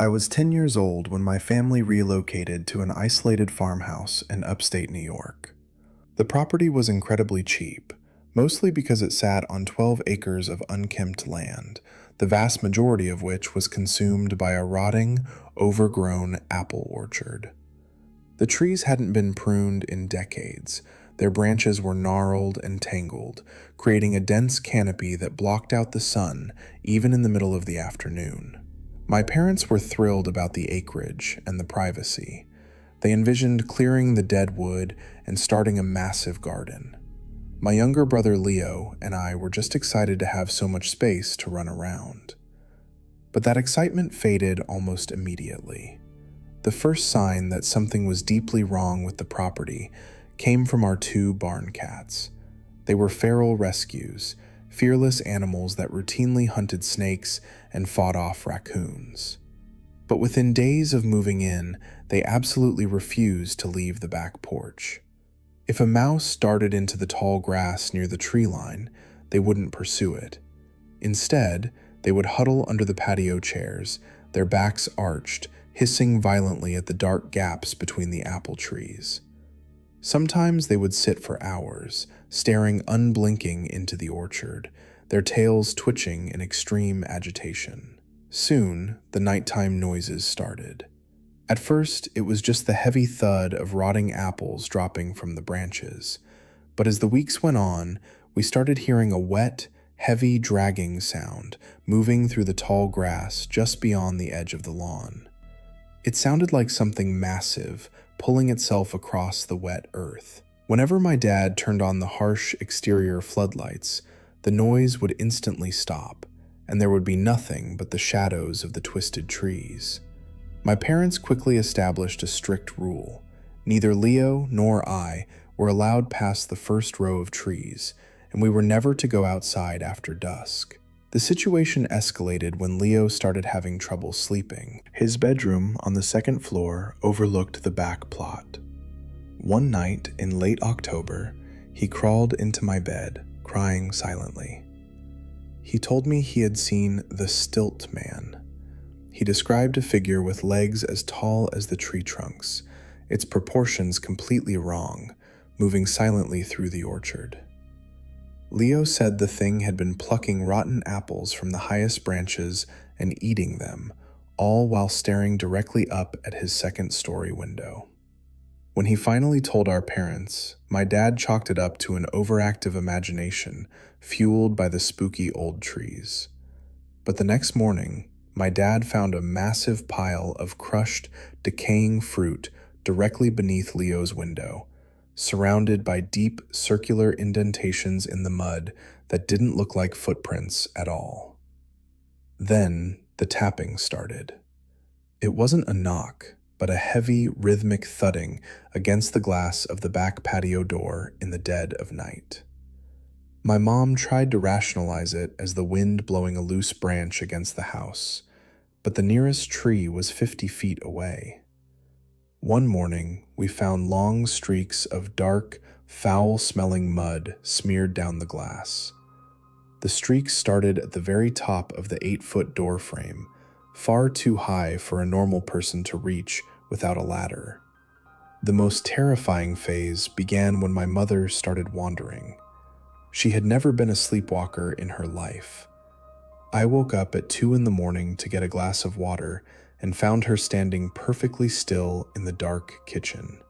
I was 10 years old when my family relocated to an isolated farmhouse in upstate New York. The property was incredibly cheap, mostly because it sat on 12 acres of unkempt land, the vast majority of which was consumed by a rotting, overgrown apple orchard. The trees hadn't been pruned in decades. Their branches were gnarled and tangled, creating a dense canopy that blocked out the sun even in the middle of the afternoon. My parents were thrilled about the acreage and the privacy. They envisioned clearing the dead wood and starting a massive garden. My younger brother Leo and I were just excited to have so much space to run around. But that excitement faded almost immediately. The first sign that something was deeply wrong with the property came from our two barn cats. They were feral rescues, fearless animals that routinely hunted snakes and fought off raccoons. But within days of moving in, they absolutely refused to leave the back porch. If a mouse darted into the tall grass near the tree line, they wouldn't pursue it. Instead, they would huddle under the patio chairs, their backs arched, hissing violently at the dark gaps between the apple trees. Sometimes they would sit for hours, staring unblinking into the orchard, their tails twitching in extreme agitation. Soon, the nighttime noises started. At first, it was just the heavy thud of rotting apples dropping from the branches. But as the weeks went on, we started hearing a wet, heavy dragging sound moving through the tall grass just beyond the edge of the lawn. It sounded like something massive pulling itself across the wet earth. Whenever my dad turned on the harsh exterior floodlights, the noise would instantly stop, and there would be nothing but the shadows of the twisted trees. My parents quickly established a strict rule. Neither Leo nor I were allowed past the first row of trees, and we were never to go outside after dusk. The situation escalated when Leo started having trouble sleeping. His bedroom on the second floor overlooked the back plot. One night in late October, he crawled into my bed, crying silently. He told me he had seen the Stilt Man. He described a figure with legs as tall as the tree trunks, its proportions completely wrong, moving silently through the orchard. Leo said the thing had been plucking rotten apples from the highest branches and eating them, all while staring directly up at his second-story window. When he finally told our parents, my dad chalked it up to an overactive imagination fueled by the spooky old trees. But the next morning, my dad found a massive pile of crushed, decaying fruit directly beneath Leo's window, surrounded by deep circular indentations in the mud that didn't look like footprints at all. Then the tapping started. It wasn't a knock, but a heavy, rhythmic thudding against the glass of the back patio door in the dead of night. My mom tried to rationalize it as the wind blowing a loose branch against the house, but the nearest tree was 50 feet away. One morning, we found long streaks of dark, foul-smelling mud smeared down the glass. The streaks started at the very top of the 8-foot door frame, far too high for a normal person to reach without a ladder. The most terrifying phase began when my mother started wandering. She had never been a sleepwalker in her life. I woke up at 2 a.m. to get a glass of water and found her standing perfectly still in the dark kitchen.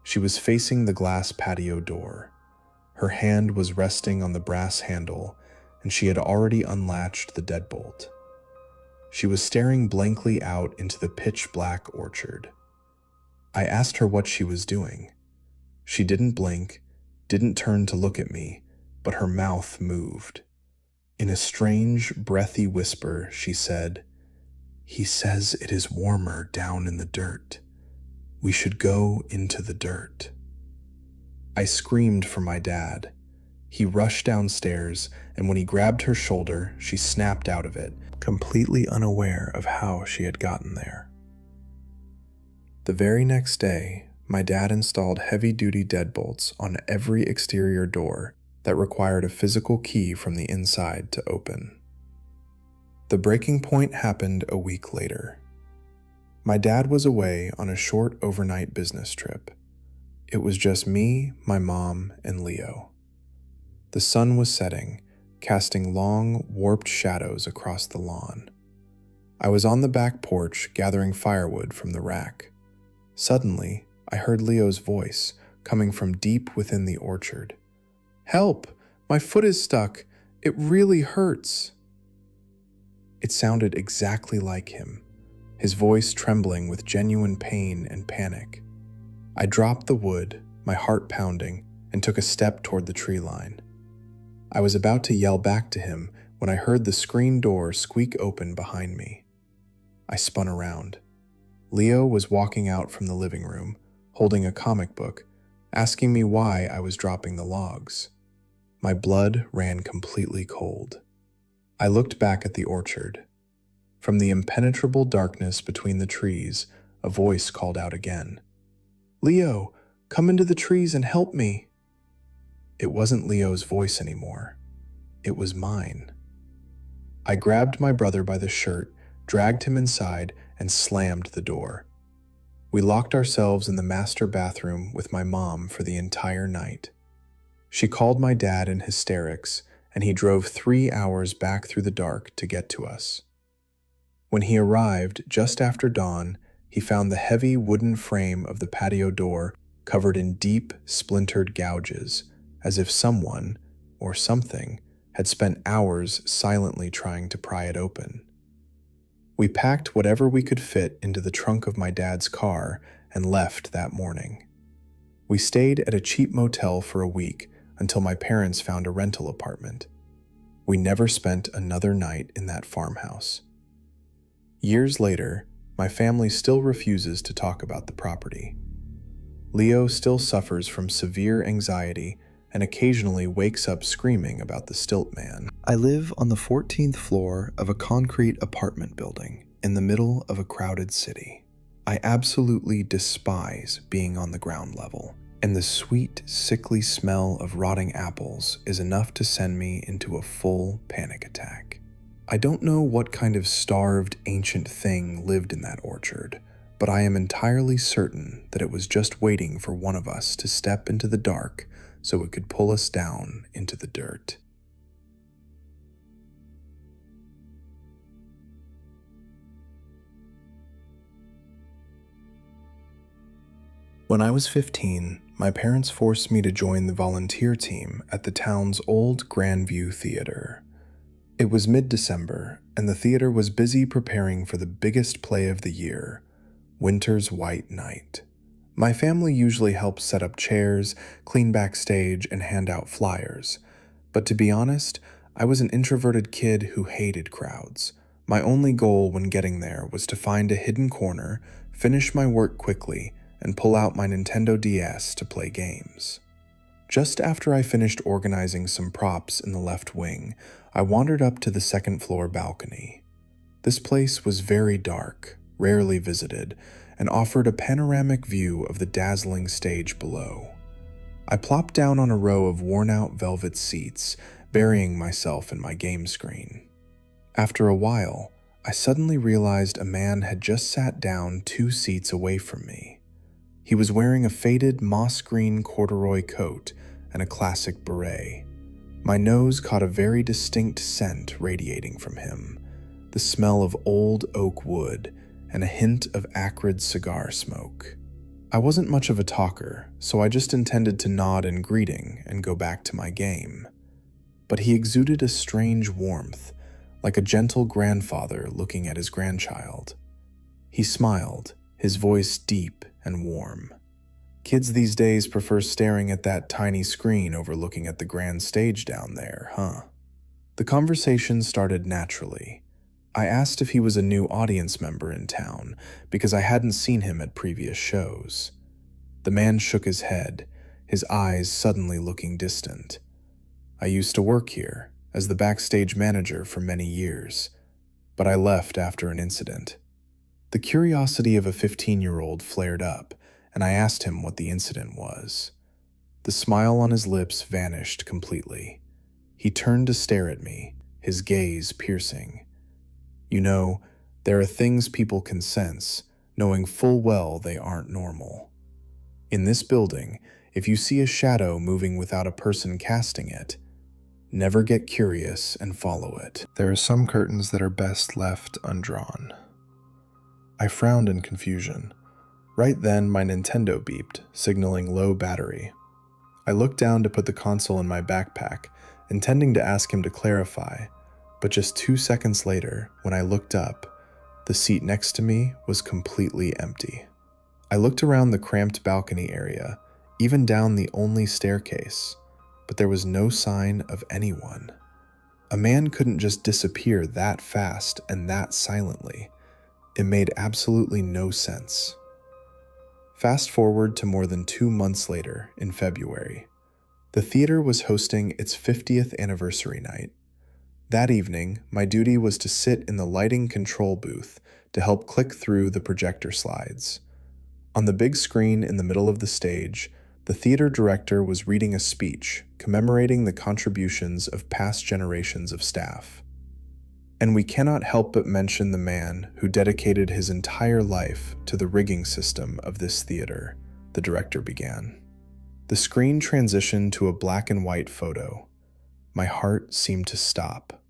She was facing the glass patio door. Her hand was resting on the brass handle, and she had already unlatched the deadbolt. She was staring blankly out into the pitch-black orchard. I asked her what she was doing. She didn't blink, didn't turn to look at me, but her mouth moved. In a strange, breathy whisper, she said, "He says it is warmer down in the dirt. We should go into the dirt." I screamed for my dad. He rushed downstairs, and when he grabbed her shoulder, she snapped out of it, completely unaware of how she had gotten there. The very next day, my dad installed heavy-duty deadbolts on every exterior door that required a physical key from the inside to open. The breaking point happened a week later. My dad was away on a short overnight business trip. It was just me, my mom, and Leo. The sun was setting, casting long, warped shadows across the lawn. I was on the back porch gathering firewood from the rack. Suddenly, I heard Leo's voice coming from deep within the orchard. "Help! My foot is stuck! It really hurts!" It sounded exactly like him, his voice trembling with genuine pain and panic. I dropped the wood, my heart pounding, and took a step toward the tree line. I was about to yell back to him when I heard the screen door squeak open behind me. I spun around. Leo was walking out from the living room, holding a comic book, asking me why I was dropping the logs. My blood ran completely cold. I looked back at the orchard. From the impenetrable darkness between the trees, a voice called out again. "Leo, come into the trees and help me." It wasn't Leo's voice anymore. It was mine. I grabbed my brother by the shirt, dragged him inside, and slammed the door. We locked ourselves in the master bathroom with my mom for the entire night. She called my dad in hysterics, and he drove 3 hours back through the dark to get to us. When he arrived just after dawn, he found the heavy wooden frame of the patio door covered in deep, splintered gouges, as if someone, or something, had spent hours silently trying to pry it open. We packed whatever we could fit into the trunk of my dad's car and left that morning. We stayed at a cheap motel for a week until my parents found a rental apartment. We never spent another night in that farmhouse. Years later, my family still refuses to talk about the property. Leo still suffers from severe anxiety and occasionally wakes up screaming about the stilt man. I live on the 14th floor of a concrete apartment building in the middle of a crowded city. I absolutely despise being on the ground level, and the sweet, sickly smell of rotting apples is enough to send me into a full panic attack. I don't know what kind of starved ancient thing lived in that orchard, but I am entirely certain that it was just waiting for one of us to step into the dark so it could pull us down into the dirt. When I was 15, my parents forced me to join the volunteer team at the town's old Grandview Theater. It was mid-December, and the theater was busy preparing for the biggest play of the year, Winter's White Night. My family usually helps set up chairs, clean backstage, and hand out flyers. But to be honest, I was an introverted kid who hated crowds. My only goal when getting there was to find a hidden corner, finish my work quickly, and pull out my Nintendo DS to play games. Just after I finished organizing some props in the left wing, I wandered up to the second-floor balcony. This place was very dark, rarely visited, and offered a panoramic view of the dazzling stage below. I plopped down on a row of worn-out velvet seats, burying myself in my game screen. After a while, I suddenly realized a man had just sat down 2 seats away from me. He was wearing a faded moss-green corduroy coat and a classic beret. My nose caught a very distinct scent radiating from him, the smell of old oak wood and a hint of acrid cigar smoke. I wasn't much of a talker, so I just intended to nod in greeting and go back to my game. But he exuded a strange warmth, like a gentle grandfather looking at his grandchild. He smiled, his voice deep and warm. Kids these days prefer staring at that tiny screen over looking at the grand stage down there, huh? The conversation started naturally. I asked if he was a new audience member in town because I hadn't seen him at previous shows. The man shook his head, his eyes suddenly looking distant. I used to work here as the backstage manager for many years, but I left after an incident. The curiosity of a 15-year-old flared up, and I asked him what the incident was. The smile on his lips vanished completely. He turned to stare at me, his gaze piercing. You know, there are things people can sense, knowing full well they aren't normal. In this building, if you see a shadow moving without a person casting it, never get curious and follow it. There are some curtains that are best left undrawn. I frowned in confusion. Right then, my Nintendo beeped, signaling low battery. I looked down to put the console in my backpack, intending to ask him to clarify, but just 2 seconds later, when I looked up, the seat next to me was completely empty. I looked around the cramped balcony area, even down the only staircase, but there was no sign of anyone. A man couldn't just disappear that fast and that silently. It made absolutely no sense. Fast forward to more than 2 months later, in February. The theater was hosting its 50th anniversary night. That evening, my duty was to sit in the lighting control booth to help click through the projector slides. On the big screen in the middle of the stage, the theater director was reading a speech commemorating the contributions of past generations of staff. And we cannot help but mention the man who dedicated his entire life to the rigging system of this theater, the director began. The screen transitioned to a black and white photo. My heart seemed to stop.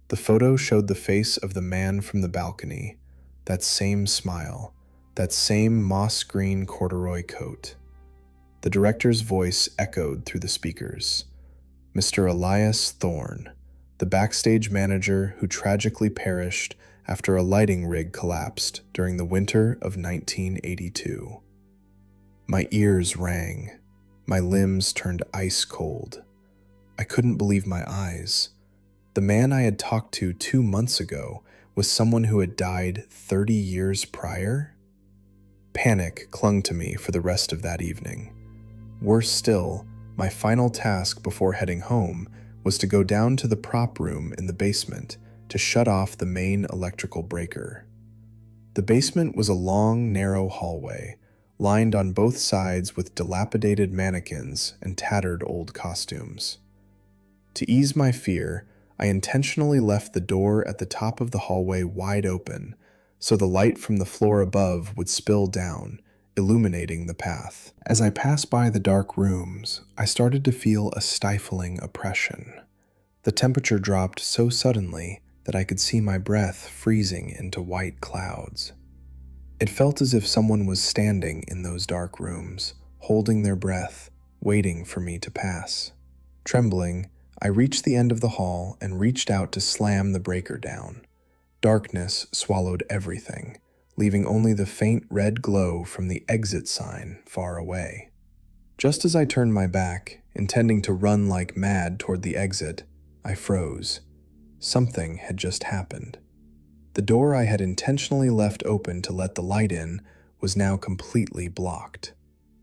The photo showed the face of the man from the balcony, that same smile, that same moss green corduroy coat. The director's voice echoed through the speakers. Mr. Elias Thorne, the backstage manager who tragically perished after a lighting rig collapsed during the winter of 1982. My ears rang. My limbs turned ice cold. I couldn't believe my eyes. The man I had talked to 2 months ago was someone who had died 30 years prior? Panic clung to me for the rest of that evening. Worse still, my final task before heading home was to go down to the prop room in the basement to shut off the main electrical breaker. The basement was a long, narrow hallway, lined on both sides with dilapidated mannequins and tattered old costumes. To ease my fear, I intentionally left the door at the top of the hallway wide open, so the light from the floor above would spill down, illuminating the path. As I passed by the dark rooms, I started to feel a stifling oppression. The temperature dropped so suddenly that I could see my breath freezing into white clouds. It felt as if someone was standing in those dark rooms, holding their breath, waiting for me to pass. Trembling, I reached the end of the hall and reached out to slam the breaker down. Darkness swallowed everything, leaving only the faint red glow from the exit sign far away. Just as I turned my back, intending to run like mad toward the exit, I froze. Something had just happened. The door I had intentionally left open to let the light in was now completely blocked.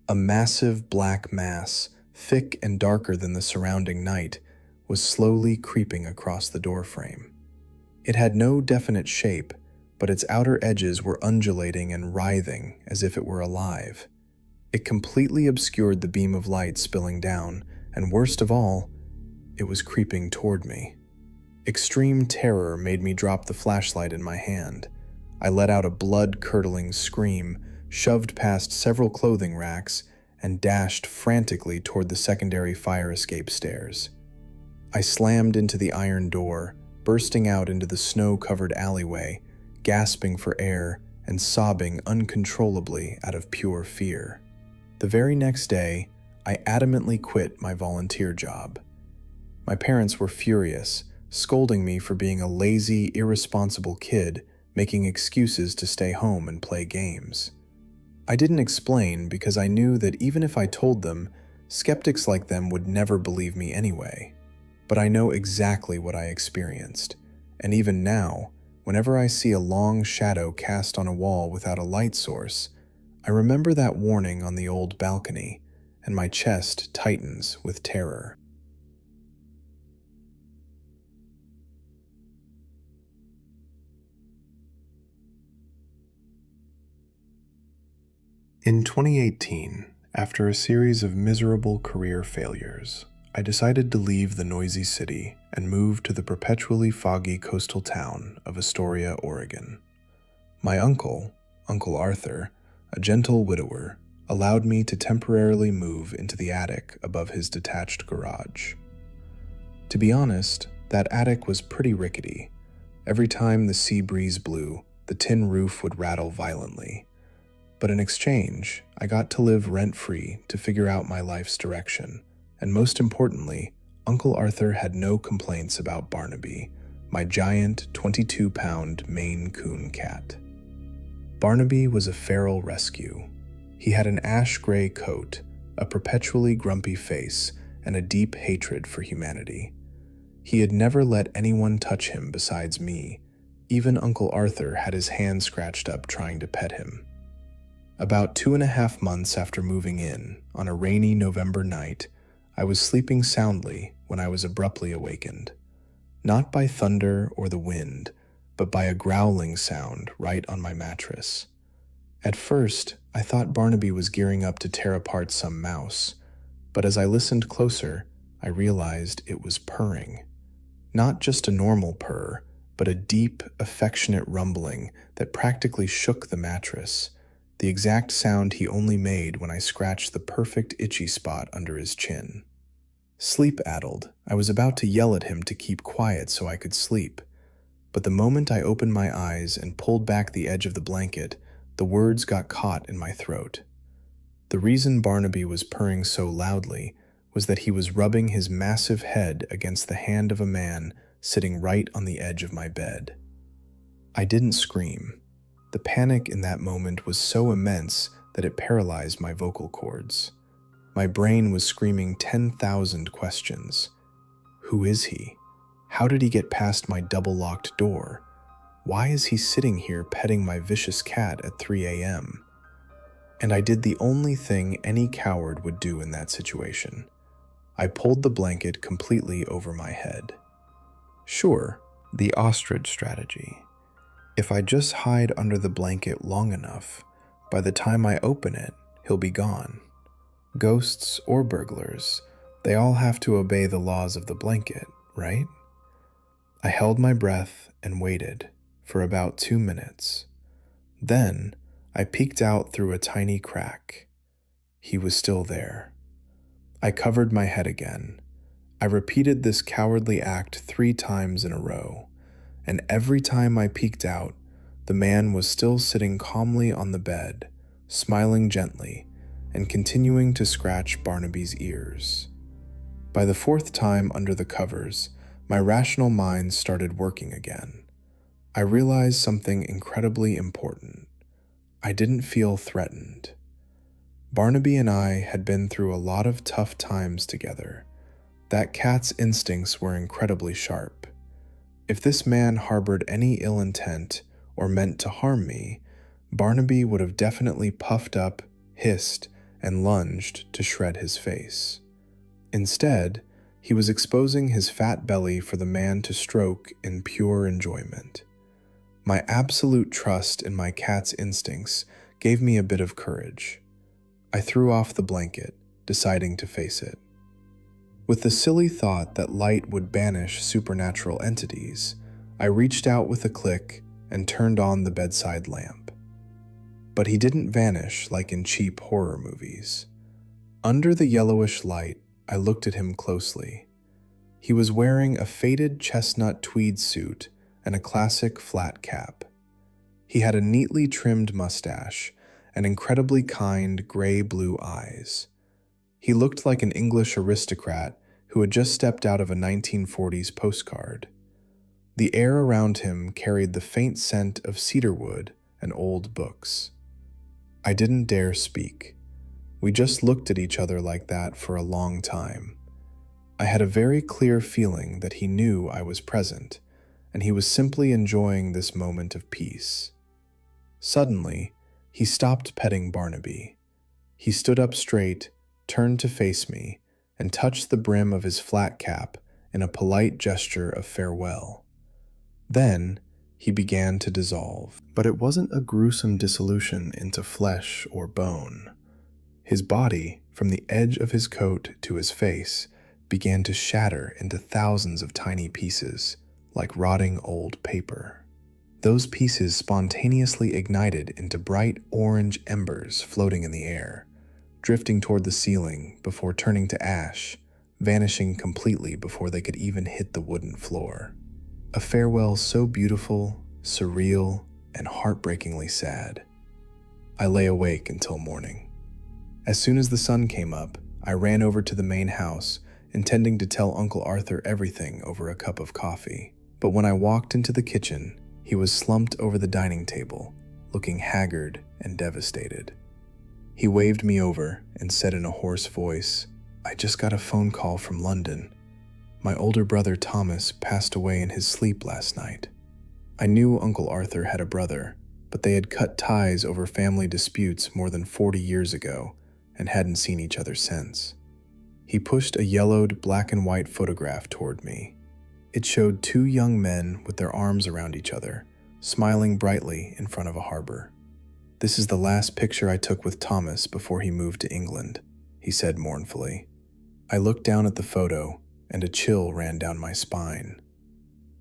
A massive black mass, thick and darker than the surrounding night, was slowly creeping across the doorframe. It had no definite shape, but its outer edges were undulating and writhing as if it were alive. It completely obscured the beam of light spilling down, and worst of all, it was creeping toward me. Extreme terror made me drop the flashlight in my hand. I let out a blood-curdling scream, shoved past several clothing racks, and dashed frantically toward the secondary fire escape stairs. I slammed into the iron door, bursting out into the snow-covered alleyway, gasping for air and sobbing uncontrollably out of pure fear. The very next day, I adamantly quit my volunteer job. My parents were furious, scolding me for being a lazy, irresponsible kid making excuses to stay home and play games. I didn't explain because I knew that even if I told them, skeptics like them would never believe me anyway. But I know exactly what I experienced, and even now, whenever I see a long shadow cast on a wall without a light source, I remember that warning on the old balcony, and my chest tightens with terror. In 2018, after a series of miserable career failures, I decided to leave the noisy city and move to the perpetually foggy coastal town of Astoria, Oregon. My uncle, Uncle Arthur, a gentle widower, allowed me to temporarily move into the attic above his detached garage. To be honest, that attic was pretty rickety. Every time the sea breeze blew, the tin roof would rattle violently. But in exchange, I got to live rent-free to figure out my life's direction. And most importantly, Uncle Arthur had no complaints about Barnaby, my giant 22-pound Maine Coon cat. Barnaby was a feral rescue. He had an ash-gray coat, a perpetually grumpy face, and a deep hatred for humanity. He had never let anyone touch him besides me. Even Uncle Arthur had his hand scratched up trying to pet him. About 2.5 months after moving in, on a rainy November night, I was sleeping soundly when I was abruptly awakened. Not by thunder or the wind, but by a growling sound right on my mattress. At first, I thought Barnaby was gearing up to tear apart some mouse, but as I listened closer, I realized it was purring. Not just a normal purr, but a deep, affectionate rumbling that practically shook the mattress, the exact sound he only made when I scratched the perfect itchy spot under his chin. Sleep-addled, I was about to yell at him to keep quiet so I could sleep, but the moment I opened my eyes and pulled back the edge of the blanket, the words got caught in my throat. The reason Barnaby was purring so loudly was that he was rubbing his massive head against the hand of a man sitting right on the edge of my bed. I didn't scream. The panic in that moment was so immense that it paralyzed my vocal cords. My brain was screaming 10,000 questions. Who is he? How did he get past my double-locked door? Why is he sitting here petting my vicious cat at 3 a.m.? And I did the only thing any coward would do in that situation. I pulled the blanket completely over my head. Sure, the ostrich strategy. If I just hide under the blanket long enough, by the time I open it, he'll be gone. Ghosts or burglars, they all have to obey the laws of the blanket, right? I held my breath and waited for about 2 minutes. Then, I peeked out through a tiny crack. He was still there. I covered my head again. I repeated this cowardly act 3 times in a row, and every time I peeked out, the man was still sitting calmly on the bed, smiling gently, and continuing to scratch Barnaby's ears. By the 4th time under the covers, my rational mind started working again. I realized something incredibly important. I didn't feel threatened. Barnaby and I had been through a lot of tough times together. That cat's instincts were incredibly sharp. If this man harbored any ill intent or meant to harm me, Barnaby would have definitely puffed up, hissed, and lunged to shred his face. Instead, he was exposing his fat belly for the man to stroke in pure enjoyment. My absolute trust in my cat's instincts gave me a bit of courage. I threw off the blanket, deciding to face it. With the silly thought that light would banish supernatural entities, I reached out with a click and turned on the bedside lamp. But he didn't vanish like in cheap horror movies. Under the yellowish light, I looked at him closely. He was wearing a faded chestnut tweed suit and a classic flat cap. He had a neatly trimmed mustache and incredibly kind gray-blue eyes. He looked like an English aristocrat who had just stepped out of a 1940s postcard. The air around him carried the faint scent of cedarwood and old books. I didn't dare speak. We just looked at each other like that for a long time. I had a very clear feeling that he knew I was present, and he was simply enjoying this moment of peace. Suddenly, he stopped petting Barnaby. He stood up straight, turned to face me, and touched the brim of his flat cap in a polite gesture of farewell. Then, he began to dissolve, but it wasn't a gruesome dissolution into flesh or bone. His body, from the edge of his coat to his face, began to shatter into thousands of tiny pieces, like rotting old paper. Those pieces spontaneously ignited into bright orange embers floating in the air, drifting toward the ceiling before turning to ash, vanishing completely before they could even hit the wooden floor. A farewell so beautiful, surreal, and heartbreakingly sad. I lay awake until morning. As soon as the sun came up, I ran over to the main house, intending to tell Uncle Arthur everything over a cup of coffee. But when I walked into the kitchen, he was slumped over the dining table, looking haggard and devastated. He waved me over and said in a hoarse voice, "I just got a phone call from London. My older brother Thomas passed away in his sleep last night." I knew Uncle Arthur had a brother, but they had cut ties over family disputes more than 40 years ago and hadn't seen each other since. He pushed a yellowed black and white photograph toward me. It showed two young men with their arms around each other, smiling brightly in front of a harbor. "This is the last picture I took with Thomas before he moved to England," he said mournfully. I looked down at the photo, and a chill ran down my spine.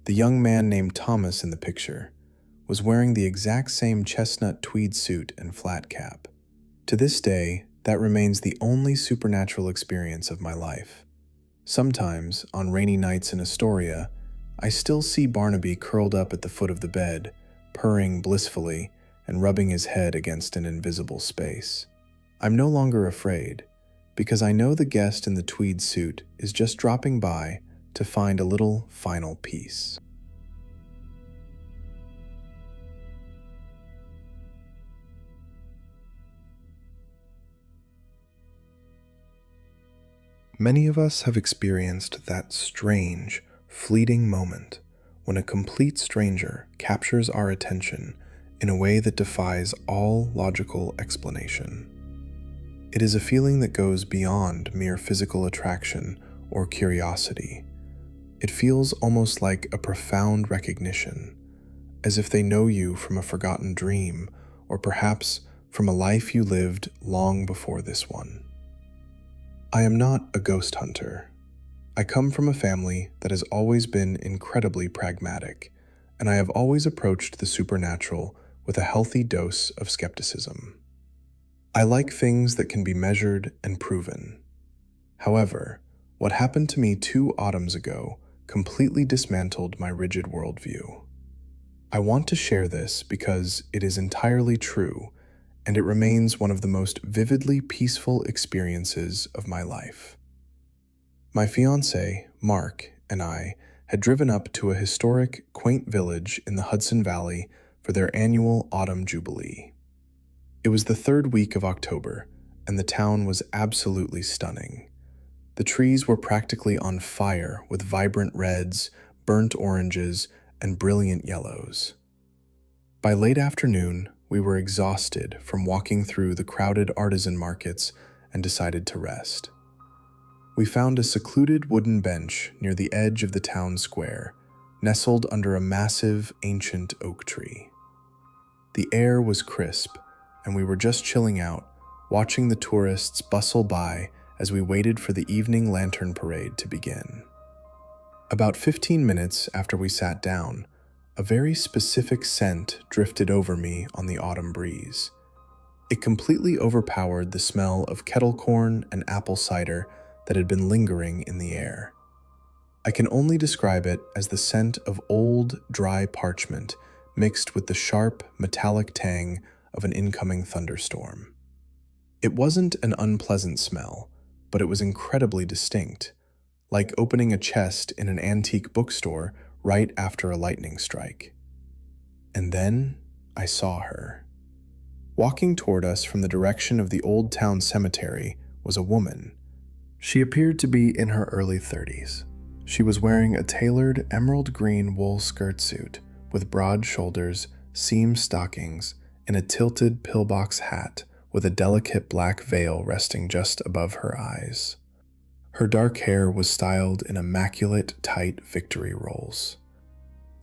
The young man named Thomas in the picture was wearing the exact same chestnut tweed suit and flat cap. To this day, that remains the only supernatural experience of my life. Sometimes, on rainy nights in Astoria, I still see Barnaby curled up at the foot of the bed, purring blissfully and rubbing his head against an invisible space. I'm no longer afraid, because I know the guest in the tweed suit is just dropping by to find a little final peace. Many of us have experienced that strange, fleeting moment when a complete stranger captures our attention in a way that defies all logical explanation. It is a feeling that goes beyond mere physical attraction or curiosity. It feels almost like a profound recognition, as if they know you from a forgotten dream or perhaps from a life you lived long before this one. I am not a ghost hunter. I come from a family that has always been incredibly pragmatic, and I have always approached the supernatural with a healthy dose of skepticism. I like things that can be measured and proven. However, what happened to me 2 autumns ago completely dismantled my rigid worldview. I want to share this because it is entirely true, and it remains one of the most vividly peaceful experiences of my life. My fiancé, Mark, and I had driven up to a historic, quaint village in the Hudson Valley for their annual autumn jubilee. It was the 3rd week of October, and the town was absolutely stunning. The trees were practically on fire with vibrant reds, burnt oranges, and brilliant yellows. By late afternoon, we were exhausted from walking through the crowded artisan markets and decided to rest. We found a secluded wooden bench near the edge of the town square, nestled under a massive, ancient oak tree. The air was crisp, and we were just chilling out, watching the tourists bustle by as we waited for the evening lantern parade to begin. About 15 minutes after we sat down, a very specific scent drifted over me on the autumn breeze. It completely overpowered the smell of kettle corn and apple cider that had been lingering in the air. I can only describe it as the scent of old, dry parchment mixed with the sharp, metallic tang of an incoming thunderstorm. It wasn't an unpleasant smell, but it was incredibly distinct, like opening a chest in an antique bookstore right after a lightning strike. And then I saw her. Walking toward us from the direction of the old town cemetery was a woman. She appeared to be in her early 30s. She was wearing a tailored emerald green wool skirt suit with broad shoulders, seam stockings, and a tilted pillbox hat with a delicate black veil resting just above her eyes. Her dark hair was styled in immaculate, tight victory rolls.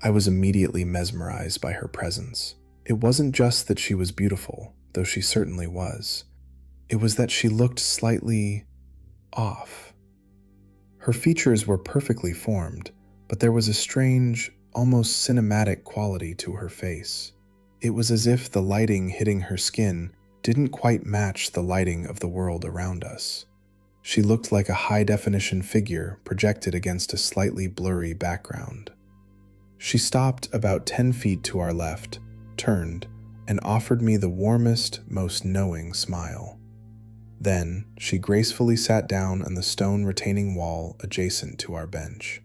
I was immediately mesmerized by her presence. It wasn't just that she was beautiful, though she certainly was. It was that she looked slightly off. Her features were perfectly formed, but there was a strange, almost cinematic quality to her face. It was as if the lighting hitting her skin didn't quite match the lighting of the world around us. She looked like a high-definition figure projected against a slightly blurry background. She stopped about 10 feet to our left, turned, and offered me the warmest, most knowing smile. Then, she gracefully sat down on the stone retaining wall adjacent to our bench.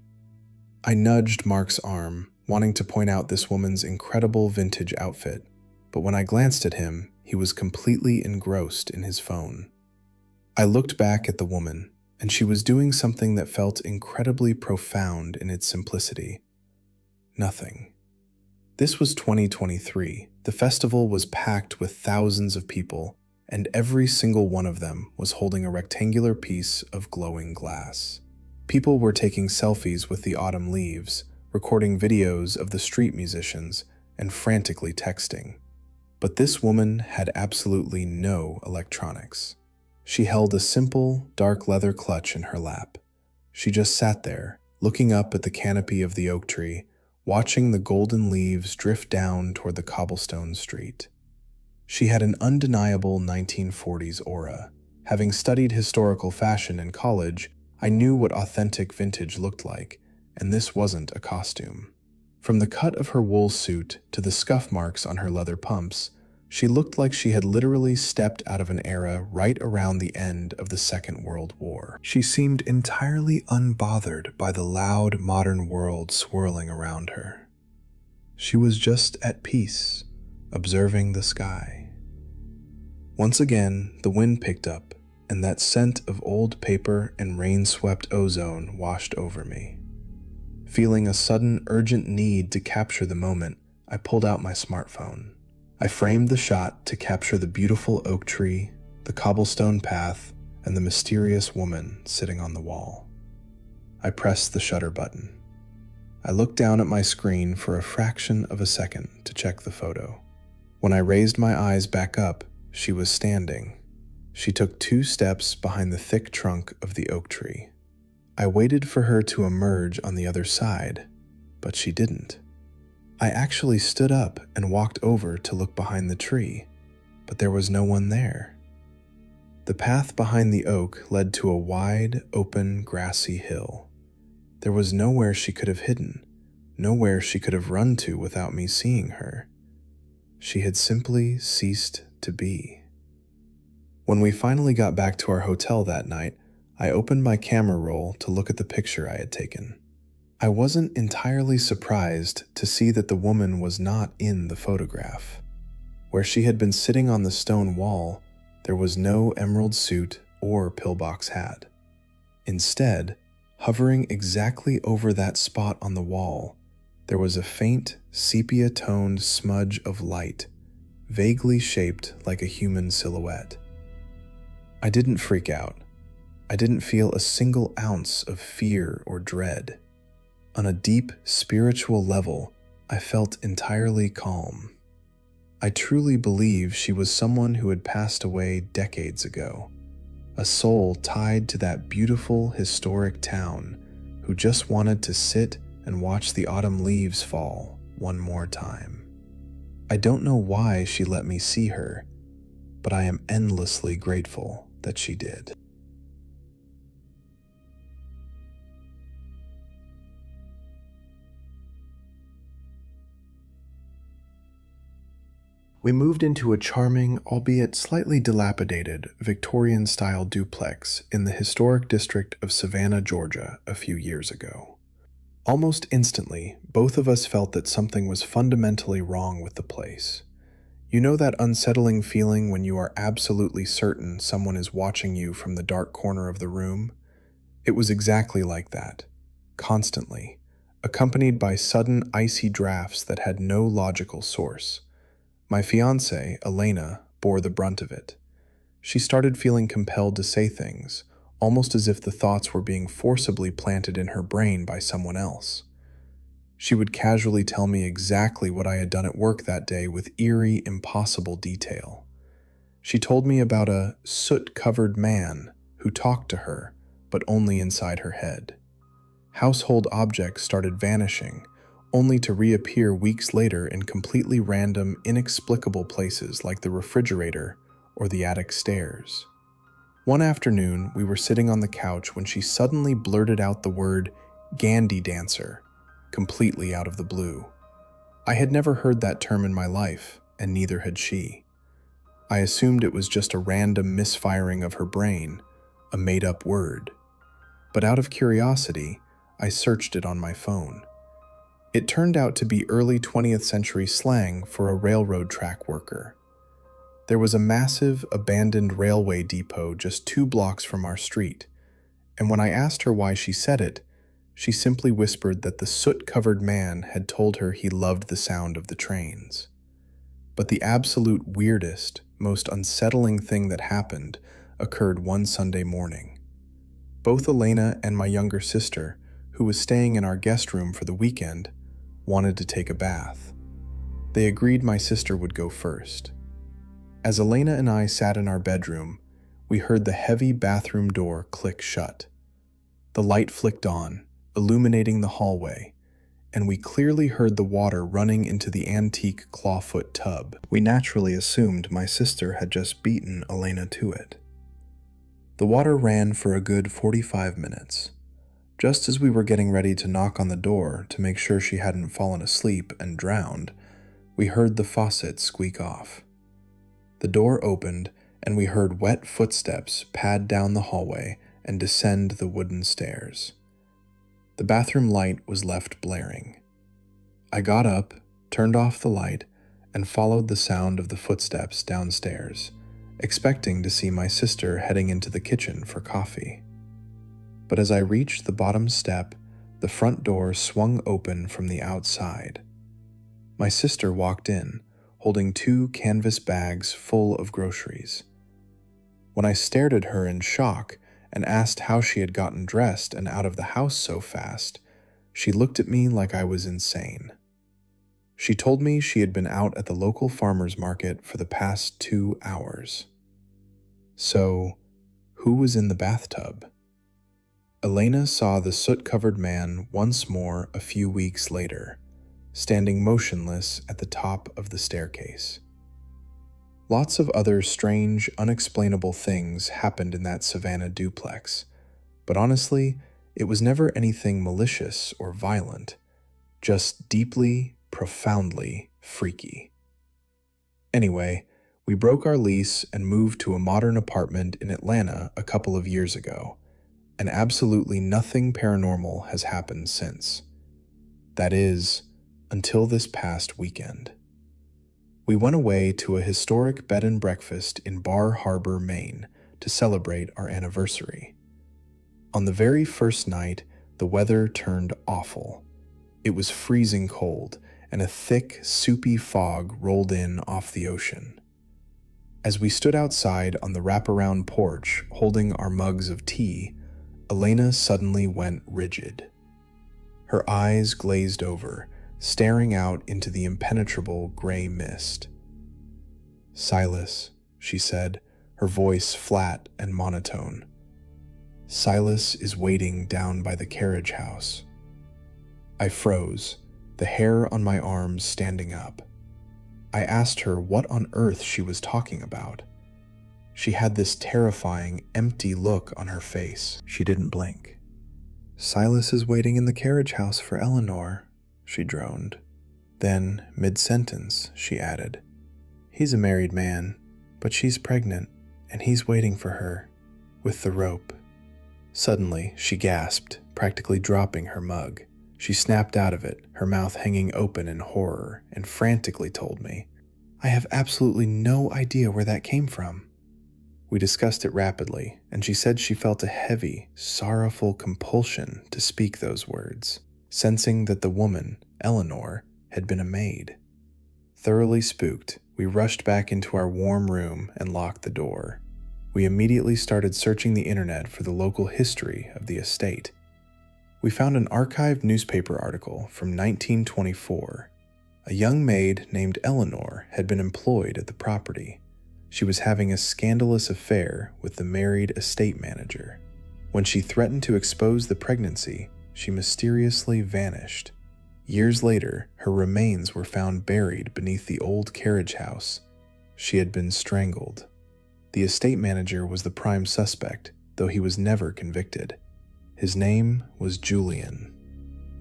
I nudged Mark's arm, wanting to point out this woman's incredible vintage outfit, but when I glanced at him, he was completely engrossed in his phone. I looked back at the woman, and she was doing something that felt incredibly profound in its simplicity. Nothing. This was 2023. The festival was packed with thousands of people, and every single one of them was holding a rectangular piece of glowing glass. People were taking selfies with the autumn leaves, recording videos of the street musicians, and frantically texting. But this woman had absolutely no electronics. She held a simple, dark leather clutch in her lap. She just sat there, looking up at the canopy of the oak tree, watching the golden leaves drift down toward the cobblestone street. She had an undeniable 1940s aura. Having studied historical fashion in college, I knew what authentic vintage looked like, and this wasn't a costume. From the cut of her wool suit to the scuff marks on her leather pumps, she looked like she had literally stepped out of an era right around the end of the Second World War. She seemed entirely unbothered by the loud modern world swirling around her. She was just at peace, observing the sky. Once again, the wind picked up, and that scent of old paper and rain-swept ozone washed over me. Feeling a sudden, urgent need to capture the moment, I pulled out my smartphone. I framed the shot to capture the beautiful oak tree, the cobblestone path, and the mysterious woman sitting on the wall. I pressed the shutter button. I looked down at my screen for a fraction of a second to check the photo. When I raised my eyes back up, she was standing. She took 2 steps behind the thick trunk of the oak tree. I waited for her to emerge on the other side, but she didn't. I actually stood up and walked over to look behind the tree, but there was no one there. The path behind the oak led to a wide, open, grassy hill. There was nowhere she could have hidden, nowhere she could have run to without me seeing her. She had simply ceased to be. When we finally got back to our hotel that night, I opened my camera roll to look at the picture I had taken. I wasn't entirely surprised to see that the woman was not in the photograph. Where she had been sitting on the stone wall, there was no emerald suit or pillbox hat. Instead, hovering exactly over that spot on the wall, there was a faint, sepia-toned smudge of light, vaguely shaped like a human silhouette. I didn't freak out. I didn't feel a single ounce of fear or dread. On a deep, spiritual level, I felt entirely calm. I truly believe she was someone who had passed away decades ago, a soul tied to that beautiful, historic town who just wanted to sit and watch the autumn leaves fall one more time. I don't know why she let me see her, but I am endlessly grateful that she did. We moved into a charming, albeit slightly dilapidated, Victorian-style duplex in the historic district of Savannah, Georgia, a few years ago. Almost instantly, both of us felt that something was fundamentally wrong with the place. You know that unsettling feeling when you are absolutely certain someone is watching you from the dark corner of the room? It was exactly like that, constantly, accompanied by sudden icy drafts that had no logical source. My fiancée, Elena, bore the brunt of it. She started feeling compelled to say things, almost as if the thoughts were being forcibly planted in her brain by someone else. She would casually tell me exactly what I had done at work that day with eerie, impossible detail. She told me about a soot-covered man who talked to her, but only inside her head. Household objects started vanishing, only to reappear weeks later in completely random, inexplicable places like the refrigerator or the attic stairs. One afternoon, we were sitting on the couch when she suddenly blurted out the word Gandhi dancer, completely out of the blue. I had never heard that term in my life, and neither had she. I assumed it was just a random misfiring of her brain, a made-up word. But out of curiosity, I searched it on my phone. It turned out to be early 20th century slang for a railroad track worker. There was a massive, abandoned railway depot just 2 blocks from our street, and when I asked her why she said it, she simply whispered that the soot-covered man had told her he loved the sound of the trains. But the absolute weirdest, most unsettling thing that happened occurred one Sunday morning. Both Elena and my younger sister, who was staying in our guest room for the weekend, wanted to take a bath. They agreed my sister would go first. As Elena and I sat in our bedroom, we heard the heavy bathroom door click shut. The light flicked on, illuminating the hallway, and we clearly heard the water running into the antique clawfoot tub. We naturally assumed my sister had just beaten Elena to it. The water ran for a good 45 minutes. Just as we were getting ready to knock on the door to make sure she hadn't fallen asleep and drowned, we heard the faucet squeak off. The door opened, and we heard wet footsteps pad down the hallway and descend the wooden stairs. The bathroom light was left blaring. I got up, turned off the light, and followed the sound of the footsteps downstairs, expecting to see my sister heading into the kitchen for coffee. But as I reached the bottom step, the front door swung open from the outside. My sister walked in, holding 2 canvas bags full of groceries. When I stared at her in shock and asked how she had gotten dressed and out of the house so fast, she looked at me like I was insane. She told me she had been out at the local farmer's market for the past 2 hours. So, who was in the bathtub? Elena saw the soot-covered man once more a few weeks later, standing motionless at the top of the staircase. Lots of other strange, unexplainable things happened in that Savannah duplex, but honestly, it was never anything malicious or violent, just deeply, profoundly freaky. Anyway, we broke our lease and moved to a modern apartment in Atlanta a couple of years ago, and absolutely nothing paranormal has happened since. That is, until this past weekend. We went away to a historic bed and breakfast in Bar Harbor, Maine, to celebrate our anniversary. On the very first night, the weather turned awful. It was freezing cold, and a thick, soupy fog rolled in off the ocean. As we stood outside on the wraparound porch holding our mugs of tea, Elena suddenly went rigid. Her eyes glazed over, staring out into the impenetrable gray mist. "Silas," she said, her voice flat and monotone. "Silas is waiting down by the carriage house." I froze, the hair on my arms standing up. I asked her what on earth she was talking about. She had this terrifying, empty look on her face. She didn't blink. "Silas is waiting in the carriage house for Eleanor," she droned. Then, mid-sentence, she added, "He's a married man, but she's pregnant, and he's waiting for her, with the rope." Suddenly, she gasped, practically dropping her mug. She snapped out of it, her mouth hanging open in horror, and frantically told me, "I have absolutely no idea where that came from." We discussed it rapidly, and she said she felt a heavy, sorrowful compulsion to speak those words, sensing that the woman, Eleanor, had been a maid. Thoroughly spooked, we rushed back into our warm room and locked the door. We immediately started searching the internet for the local history of the estate. We found an archived newspaper article from 1924. A young maid named Eleanor had been employed at the property. She was having a scandalous affair with the married estate manager. When she threatened to expose the pregnancy, she mysteriously vanished. Years later, her remains were found buried beneath the old carriage house. She had been strangled. The estate manager was the prime suspect, though he was never convicted. His name was Julian.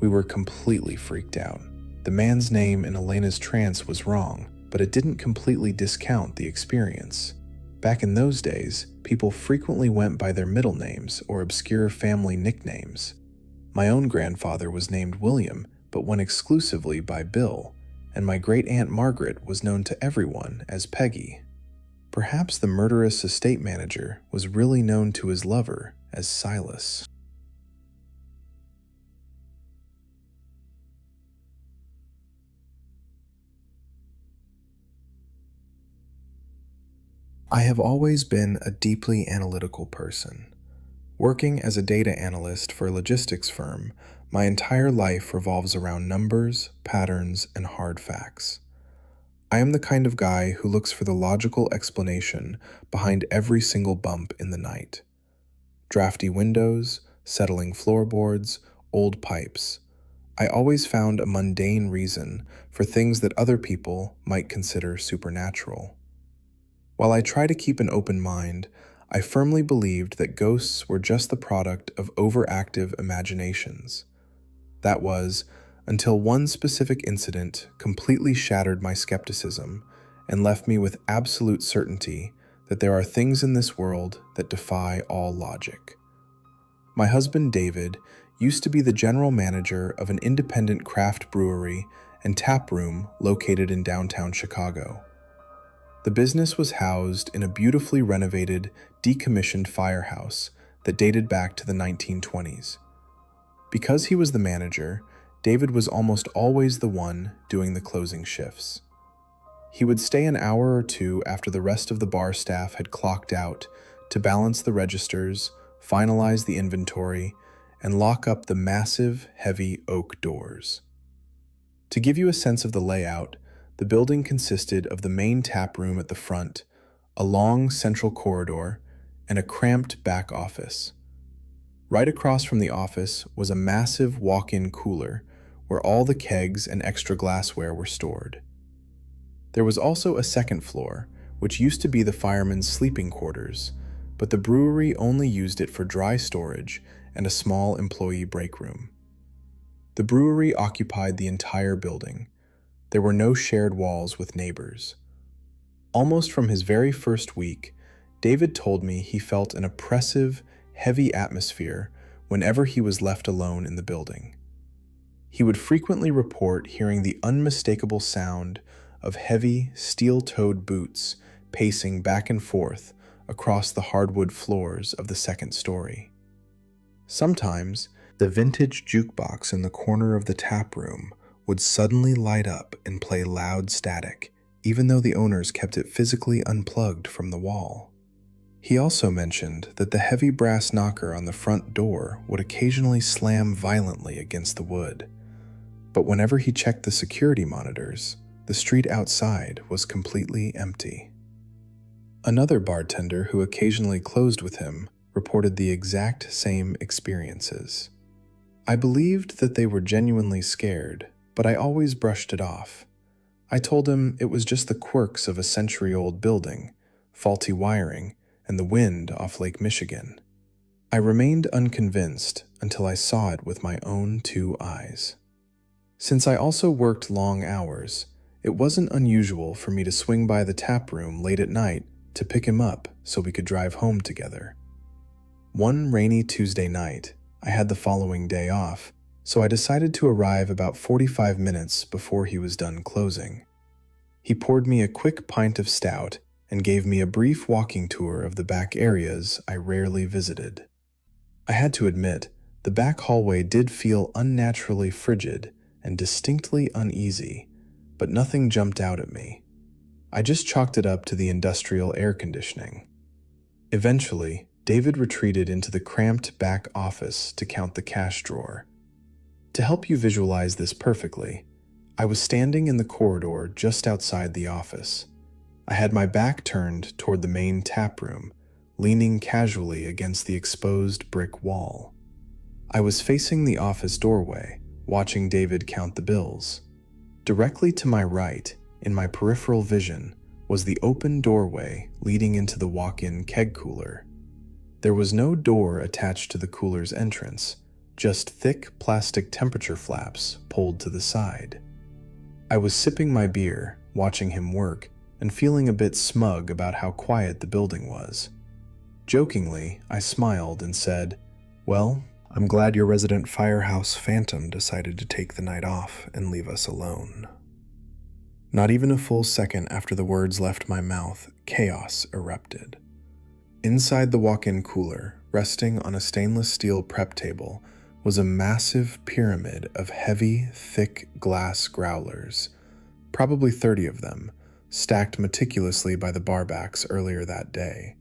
We were completely freaked out. The man's name in Elena's trance was wrong, but it didn't completely discount the experience. Back in those days, people frequently went by their middle names or obscure family nicknames. My own grandfather was named William, but went exclusively by Bill, and my great-aunt Margaret was known to everyone as Peggy. Perhaps the murderous estate manager was really known to his lover as Silas. I have always been a deeply analytical person. Working as a data analyst for a logistics firm, my entire life revolves around numbers, patterns, and hard facts. I am the kind of guy who looks for the logical explanation behind every single bump in the night. Drafty windows, settling floorboards, old pipes. I always found a mundane reason for things that other people might consider supernatural. While I try to keep an open mind, I firmly believed that ghosts were just the product of overactive imaginations. That was, until one specific incident completely shattered my skepticism and left me with absolute certainty that there are things in this world that defy all logic. My husband David used to be the general manager of an independent craft brewery and tap room located in downtown Chicago. The business was housed in a beautifully renovated, decommissioned firehouse that dated back to the 1920s. Because he was the manager, David was almost always the one doing the closing shifts. He would stay an hour or two after the rest of the bar staff had clocked out to balance the registers, finalize the inventory, and lock up the massive, heavy oak doors. To give you a sense of the layout, the building consisted of the main tap room at the front, a long central corridor, and a cramped back office. Right across from the office was a massive walk-in cooler where all the kegs and extra glassware were stored. There was also a second floor, which used to be the firemen's sleeping quarters, but the brewery only used it for dry storage and a small employee break room. The brewery occupied the entire building. There were no shared walls with neighbors. Almost from his very first week, David told me he felt an oppressive, heavy atmosphere whenever he was left alone in the building. He would frequently report hearing the unmistakable sound of heavy, steel-toed boots pacing back and forth across the hardwood floors of the second story. Sometimes, the vintage jukebox in the corner of the tap room would suddenly light up and play loud static, even though the owners kept it physically unplugged from the wall. He also mentioned that the heavy brass knocker on the front door would occasionally slam violently against the wood, but whenever he checked the security monitors, the street outside was completely empty. Another bartender who occasionally closed with him reported the exact same experiences. I believed that they were genuinely scared, but I always brushed it off. I told him it was just the quirks of a century-old building, faulty wiring, and the wind off Lake Michigan. I remained unconvinced until I saw it with my own two eyes. Since I also worked long hours, it wasn't unusual for me to swing by the tap room late at night to pick him up so we could drive home together. One rainy Tuesday night, I had the following day off, so I decided to arrive about 45 minutes before he was done closing. He poured me a quick pint of stout and gave me a brief walking tour of the back areas I rarely visited. I had to admit, the back hallway did feel unnaturally frigid and distinctly uneasy, but nothing jumped out at me. I just chalked it up to the industrial air conditioning. Eventually, David retreated into the cramped back office to count the cash drawer. To help you visualize this perfectly, I was standing in the corridor just outside the office. I had my back turned toward the main tap room, leaning casually against the exposed brick wall. I was facing the office doorway, watching David count the bills. Directly to my right, in my peripheral vision, was the open doorway leading into the walk-in keg cooler. There was no door attached to the cooler's entrance, just thick plastic temperature flaps pulled to the side. I was sipping my beer, watching him work, and feeling a bit smug about how quiet the building was. Jokingly, I smiled and said, "Well, I'm glad your resident firehouse phantom decided to take the night off and leave us alone." Not even a full second after the words left my mouth, chaos erupted. Inside the walk-in cooler, resting on a stainless steel prep table, was a massive pyramid of heavy, thick glass growlers, probably 30 of them, stacked meticulously by the barbacks earlier that day.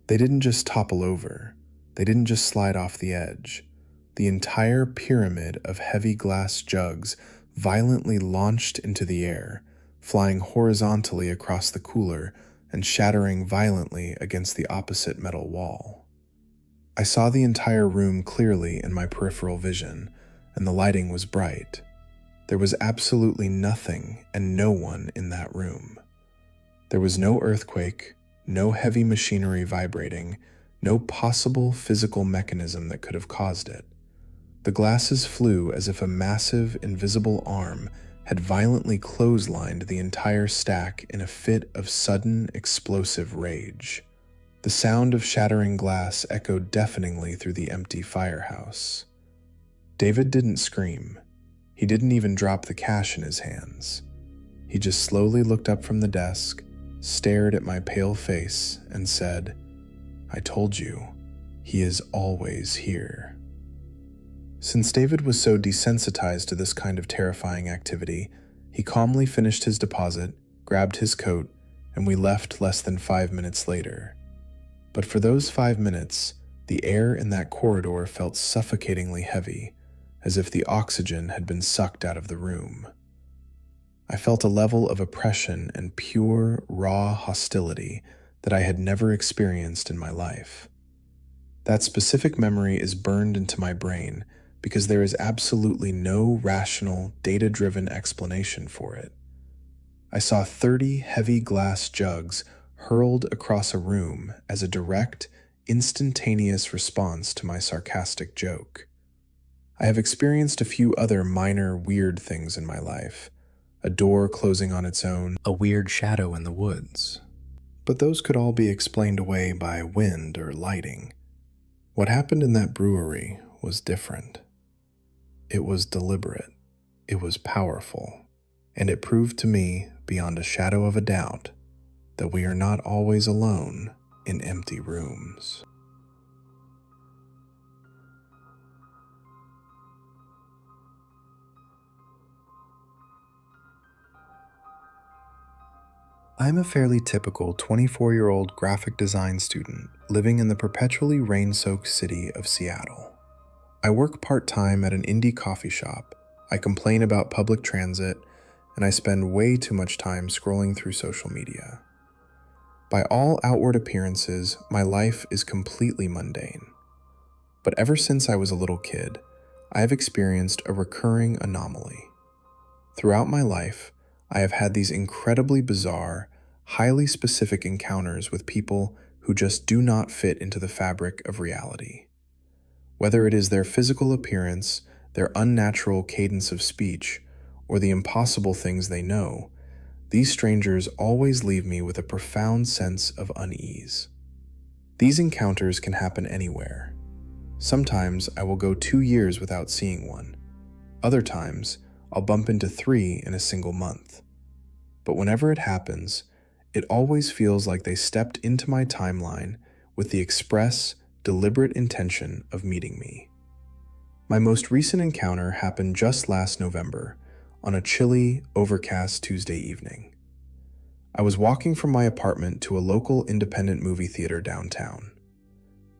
They didn't just topple over. They didn't just slide off the edge. The entire pyramid of heavy glass jugs violently launched into the air, flying horizontally across the cooler and shattering violently against the opposite metal wall. I saw the entire room clearly in my peripheral vision, and the lighting was bright. There was absolutely nothing and no one in that room. There was no earthquake, no heavy machinery vibrating, no possible physical mechanism that could have caused it. The glasses flew as if a massive, invisible arm had violently clotheslined the entire stack in a fit of sudden, explosive rage. The sound of shattering glass echoed deafeningly through the empty firehouse. David didn't scream. He didn't even drop the cash in his hands. He just slowly looked up from the desk, stared at my pale face, and said, "I told you, he is always here." Since David was so desensitized to this kind of terrifying activity, he calmly finished his deposit, grabbed his coat, and we left less than 5 minutes later. But for those 5 minutes, the air in that corridor felt suffocatingly heavy, as if the oxygen had been sucked out of the room. I felt a level of oppression and pure, raw hostility that I had never experienced in my life. That specific memory is burned into my brain because there is absolutely no rational, data-driven explanation for it. I saw 30 heavy glass jugs hurled across a room as a direct, instantaneous response to my sarcastic joke. I have experienced a few other minor, weird things in my life. A door closing on its own, a weird shadow in the woods. But those could all be explained away by wind or lighting. What happened in that brewery was different. It was deliberate, it was powerful, and it proved to me, beyond a shadow of a doubt, that we are not always alone in empty rooms. I'm a fairly typical 24-year-old graphic design student living in the perpetually rain-soaked city of Seattle. I work part-time at an indie coffee shop, I complain about public transit, and I spend way too much time scrolling through social media. By all outward appearances, my life is completely mundane. But ever since I was a little kid, I have experienced a recurring anomaly. Throughout my life, I have had these incredibly bizarre, highly specific encounters with people who just do not fit into the fabric of reality. Whether it is their physical appearance, their unnatural cadence of speech, or the impossible things they know, these strangers always leave me with a profound sense of unease. These encounters can happen anywhere. Sometimes I will go 2 years without seeing one. Other times, I'll bump into 3 in a single month. But whenever it happens, it always feels like they stepped into my timeline with the express, deliberate intention of meeting me. My most recent encounter happened just last November, on a chilly, overcast Tuesday evening. I was walking from my apartment to a local independent movie theater downtown.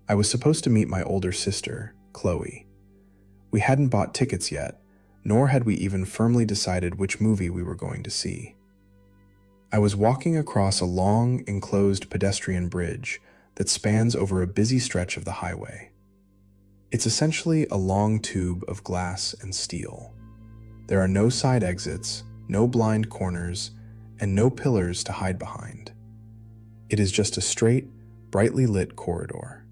I was supposed to meet my older sister, Chloe. We hadn't bought tickets yet, nor had we even firmly decided which movie we were going to see. I was walking across a long, enclosed pedestrian bridge that spans over a busy stretch of the highway. It's essentially a long tube of glass and steel. There are no side exits, no blind corners, and no pillars to hide behind. It is just a straight, brightly lit corridor.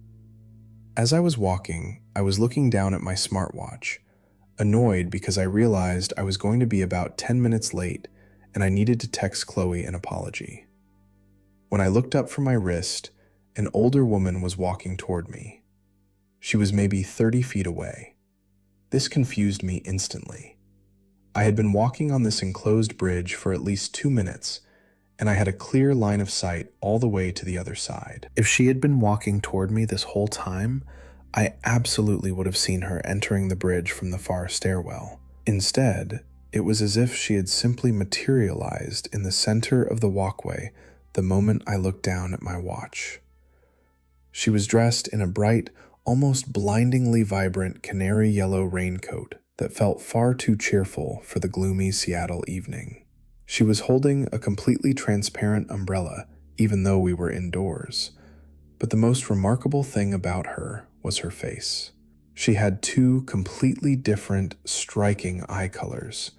As I was walking, I was looking down at my smartwatch, annoyed because I realized I was going to be about 10 minutes late and I needed to text Chloe an apology. When I looked up from my wrist, an older woman was walking toward me. She was maybe 30 feet away. This confused me instantly. I had been walking on this enclosed bridge for at least 2 minutes, and I had a clear line of sight all the way to the other side. If she had been walking toward me this whole time, I absolutely would have seen her entering the bridge from the far stairwell. Instead, it was as if she had simply materialized in the center of the walkway the moment I looked down at my watch. She was dressed in a bright, almost blindingly vibrant canary yellow raincoat that felt far too cheerful for the gloomy Seattle evening. She was holding a completely transparent umbrella, even though we were indoors. But the most remarkable thing about her was her face. She had two completely different, striking eye colors.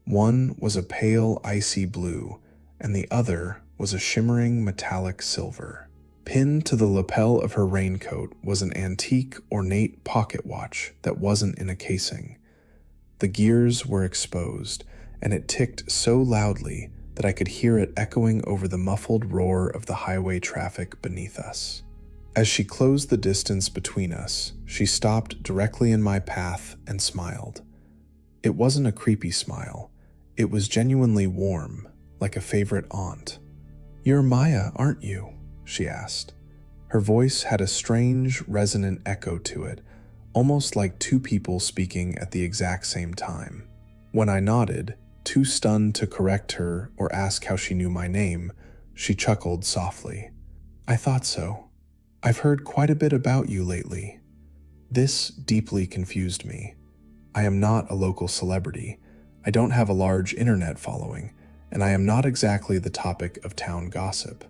One was a pale, icy blue, and the other was a shimmering metallic silver. Pinned to the lapel of her raincoat was an antique, ornate pocket watch that wasn't in a casing. The gears were exposed, and it ticked so loudly that I could hear it echoing over the muffled roar of the highway traffic beneath us. As she closed the distance between us, she stopped directly in my path and smiled. It wasn't a creepy smile. It was genuinely warm, like a favorite aunt. "You're Maya, aren't you?" she asked. Her voice had a strange, resonant echo to it, almost like two people speaking at the exact same time. When I nodded, too stunned to correct her or ask how she knew my name, she chuckled softly. "I thought so. I've heard quite a bit about you lately." This deeply confused me. I am not a local celebrity. I don't have a large internet following, and I am not exactly the topic of town gossip.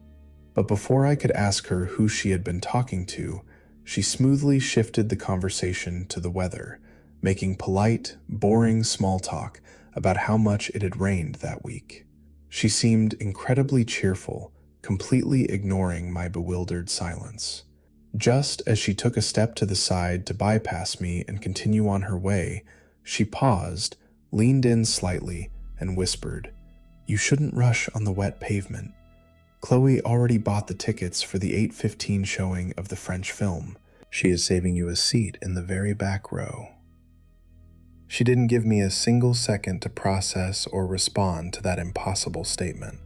But before I could ask her who she had been talking to, she smoothly shifted the conversation to the weather, making polite, boring small talk about how much it had rained that week. She seemed incredibly cheerful, completely ignoring my bewildered silence. Just as she took a step to the side to bypass me and continue on her way, she paused, leaned in slightly, and whispered, "You shouldn't rush on the wet pavement. Chloe already bought the tickets for the 8:15 showing of the French film. She is saving you a seat in the very back row." She didn't give me a single second to process or respond to that impossible statement.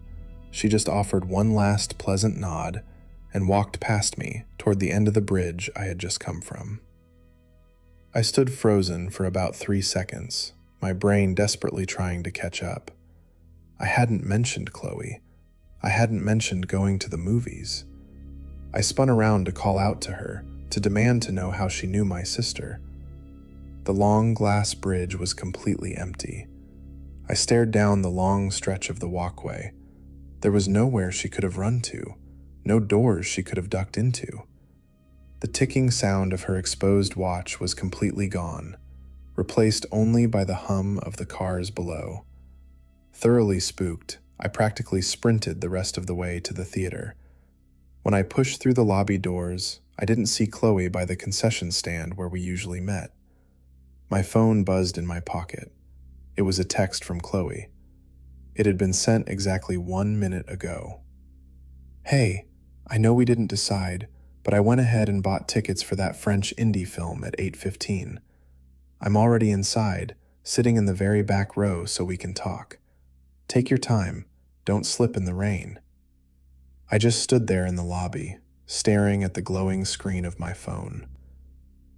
She just offered one last pleasant nod and walked past me toward the end of the bridge I had just come from. I stood frozen for about 3 seconds, my brain desperately trying to catch up. I hadn't mentioned Chloe. I hadn't mentioned going to the movies. I spun around to call out to her, to demand to know how she knew my sister. The long glass bridge was completely empty. I stared down the long stretch of the walkway. There was nowhere she could have run to, no doors she could have ducked into. The ticking sound of her exposed watch was completely gone, replaced only by the hum of the cars below. Thoroughly spooked, I practically sprinted the rest of the way to the theater. When I pushed through the lobby doors, I didn't see Chloe by the concession stand where we usually met. My phone buzzed in my pocket. It was a text from Chloe. It had been sent exactly 1 minute ago. "Hey, I know we didn't decide, but I went ahead and bought tickets for that French indie film at 8:15. I'm already inside, sitting in the very back row so we can talk. Take your time, don't slip in the rain." I just stood there in the lobby, staring at the glowing screen of my phone.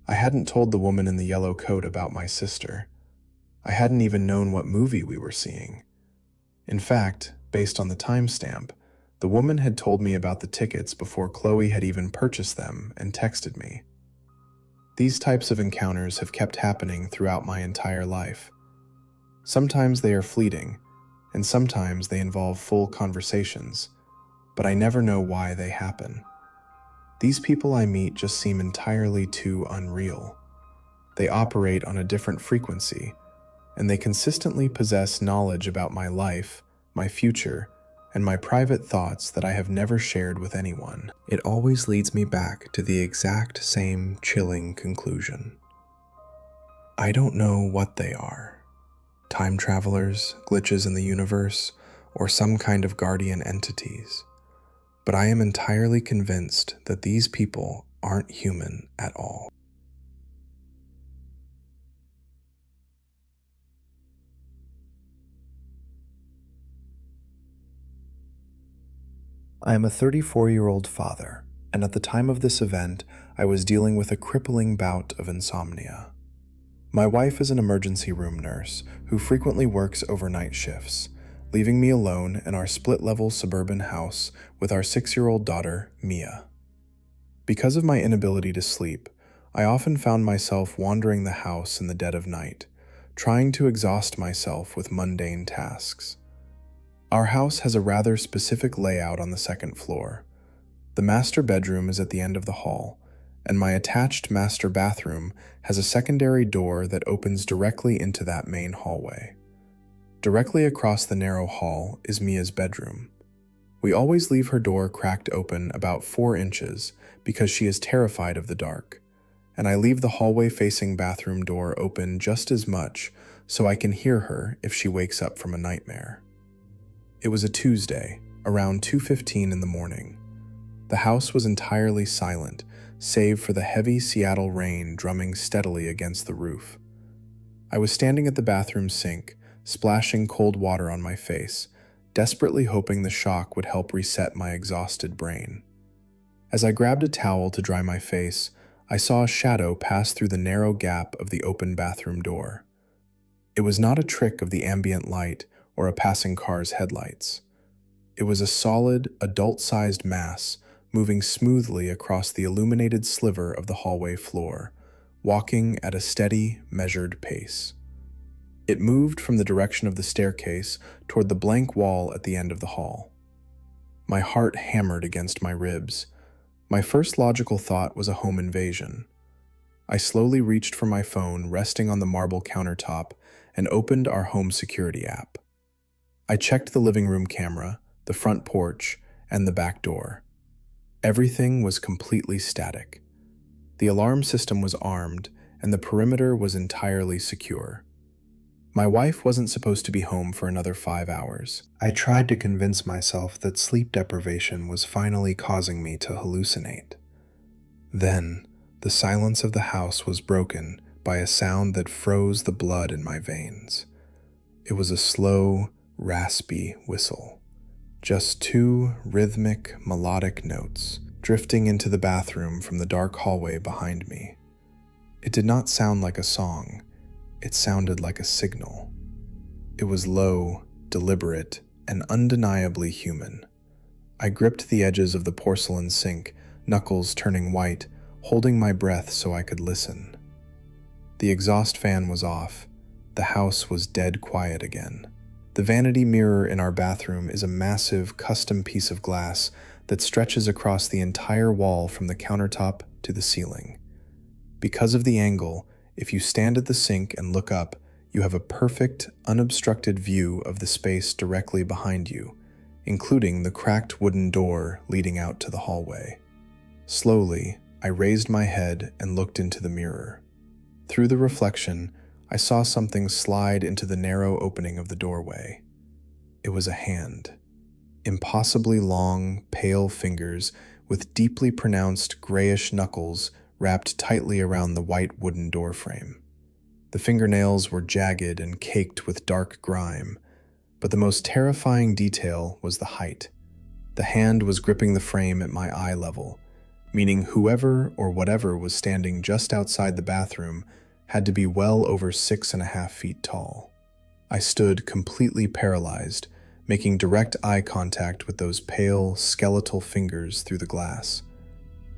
I hadn't told the woman in the yellow coat about my sister. I hadn't even known what movie we were seeing. In fact, based on the timestamp, the woman had told me about the tickets before Chloe had even purchased them and texted me. These types of encounters have kept happening throughout my entire life. Sometimes they are fleeting, and sometimes they involve full conversations, but I never know why they happen. These people I meet just seem entirely too unreal. They operate on a different frequency, and they consistently possess knowledge about my life, my future, and my private thoughts that I have never shared with anyone. It always leads me back to the exact same chilling conclusion. I don't know what they are. Time travelers, glitches in the universe, or some kind of guardian entities. But I am entirely convinced that these people aren't human at all. I am a 34-year-old father, and at the time of this event, I was dealing with a crippling bout of insomnia. My wife is an emergency room nurse who frequently works overnight shifts, leaving me alone in our split-level suburban house with our 6-year-old daughter, Mia. Because of my inability to sleep, I often found myself wandering the house in the dead of night, trying to exhaust myself with mundane tasks. Our house has a rather specific layout on the second floor. The master bedroom is at the end of the hall, and my attached master bathroom has a secondary door that opens directly into that main hallway. Directly across the narrow hall is Mia's bedroom. We always leave her door cracked open about 4 inches because she is terrified of the dark, and I leave the hallway-facing bathroom door open just as much so I can hear her if she wakes up from a nightmare. It was a Tuesday, around 2:15 in the morning. The house was entirely silent, save for the heavy Seattle rain drumming steadily against the roof. I was standing at the bathroom sink, splashing cold water on my face, desperately hoping the shock would help reset my exhausted brain. As I grabbed a towel to dry my face, I saw a shadow pass through the narrow gap of the open bathroom door. It was not a trick of the ambient light or a passing car's headlights. It was a solid, adult-sized mass moving smoothly across the illuminated sliver of the hallway floor, walking at a steady, measured pace. It moved from the direction of the staircase toward the blank wall at the end of the hall. My heart hammered against my ribs. My first logical thought was a home invasion. I slowly reached for my phone resting on the marble countertop and opened our home security app. I checked the living room camera, the front porch, and the back door. Everything was completely static. The alarm system was armed, and the perimeter was entirely secure. My wife wasn't supposed to be home for another 5 hours. I tried to convince myself that sleep deprivation was finally causing me to hallucinate. Then, the silence of the house was broken by a sound that froze the blood in my veins. It was a slow, raspy whistle. Just 2 rhythmic, melodic notes drifting into the bathroom from the dark hallway behind me. It did not sound like a song. It sounded like a signal. It was low, deliberate, and undeniably human. I gripped the edges of the porcelain sink, knuckles turning white, holding my breath so I could listen. The exhaust fan was off. The house was dead quiet again. The vanity mirror in our bathroom is a massive, custom piece of glass that stretches across the entire wall from the countertop to the ceiling. Because of the angle, if you stand at the sink and look up, you have a perfect, unobstructed view of the space directly behind you, including the cracked wooden door leading out to the hallway. Slowly, I raised my head and looked into the mirror. Through the reflection, I saw something slide into the narrow opening of the doorway. It was a hand. Impossibly long, pale fingers with deeply pronounced grayish knuckles wrapped tightly around the white wooden doorframe. The fingernails were jagged and caked with dark grime, but the most terrifying detail was the height. The hand was gripping the frame at my eye level, meaning whoever or whatever was standing just outside the bathroom had to be well over 6.5 feet tall. I stood completely paralyzed, making direct eye contact with those pale, skeletal fingers through the glass.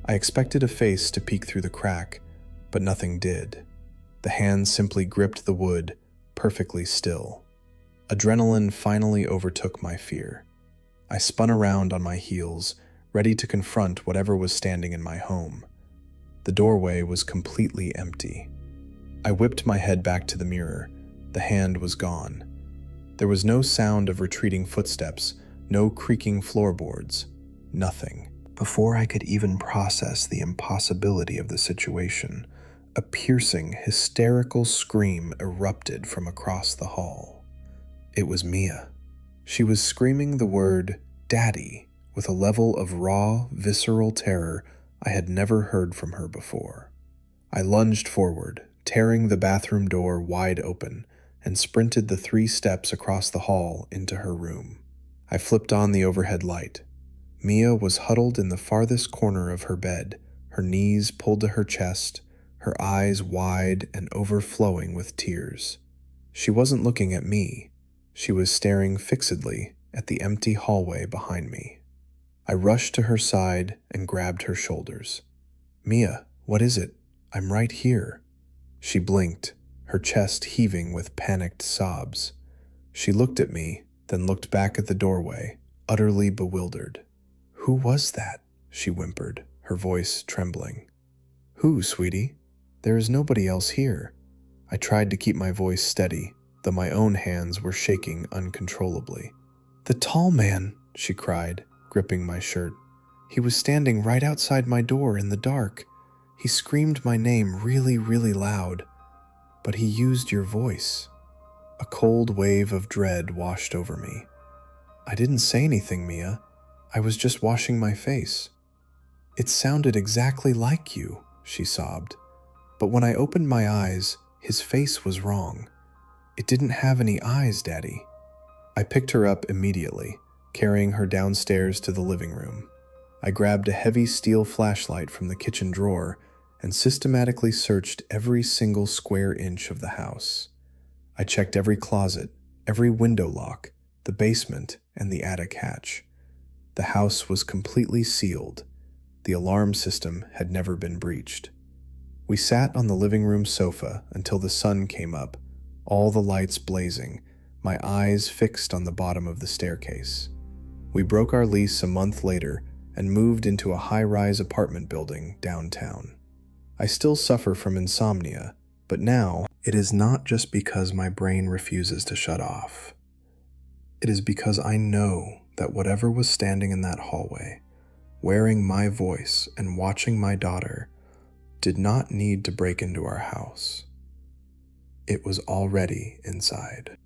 I expected a face to peek through the crack, but nothing did. The hand simply gripped the wood, perfectly still. Adrenaline finally overtook my fear. I spun around on my heels, ready to confront whatever was standing in my home. The doorway was completely empty. I whipped my head back to the mirror. The hand was gone. There was no sound of retreating footsteps, no creaking floorboards, nothing. Before I could even process the impossibility of the situation, a piercing, hysterical scream erupted from across the hall. It was Mia. She was screaming the word "Daddy" with a level of raw, visceral terror I had never heard from her before. I lunged forward, tearing the bathroom door wide open, and sprinted the 3 steps across the hall into her room. I flipped on the overhead light. Mia was huddled in the farthest corner of her bed, her knees pulled to her chest, her eyes wide and overflowing with tears. She wasn't looking at me. She was staring fixedly at the empty hallway behind me. I rushed to her side and grabbed her shoulders. "Mia, what is it? I'm right here." She blinked, her chest heaving with panicked sobs. She looked at me, then looked back at the doorway, utterly bewildered. "Who was that?" she whimpered, her voice trembling. "Who, sweetie? There is nobody else here." I tried to keep my voice steady, though my own hands were shaking uncontrollably. "The tall man," she cried, gripping my shirt. "He was standing right outside my door in the dark. He screamed my name really, really loud. But he used your voice." A cold wave of dread washed over me. "I didn't say anything, Mia. I was just washing my face." "It sounded exactly like you," she sobbed. "But when I opened my eyes, his face was wrong. It didn't have any eyes, Daddy." I picked her up immediately, carrying her downstairs to the living room. I grabbed a heavy steel flashlight from the kitchen drawer and systematically searched every single square inch of the house. I checked every closet, every window lock, the basement, and the attic hatch. The house was completely sealed. The alarm system had never been breached. We sat on the living room sofa until the sun came up, all the lights blazing, my eyes fixed on the bottom of the staircase. We broke our lease a month later and moved into a high-rise apartment building downtown. I still suffer from insomnia, but now it is not just because my brain refuses to shut off. It is because I know that whatever was standing in that hallway, wearing my voice and watching my daughter, did not need to break into our house. It was already inside.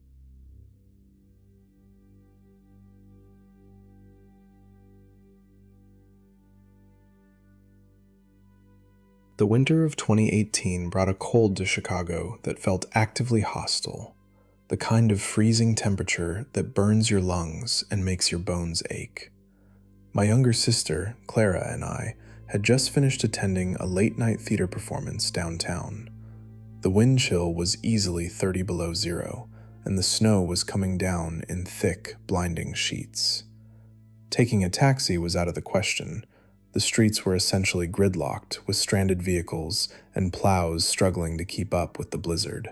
The winter of 2018 brought a cold to Chicago that felt actively hostile, the kind of freezing temperature that burns your lungs and makes your bones ache. My younger sister, Clara, and I had just finished attending a late-night theater performance downtown. The wind chill was easily 30 below zero, and the snow was coming down in thick, blinding sheets. Taking a taxi was out of the question. The streets were essentially gridlocked, with stranded vehicles and plows struggling to keep up with the blizzard.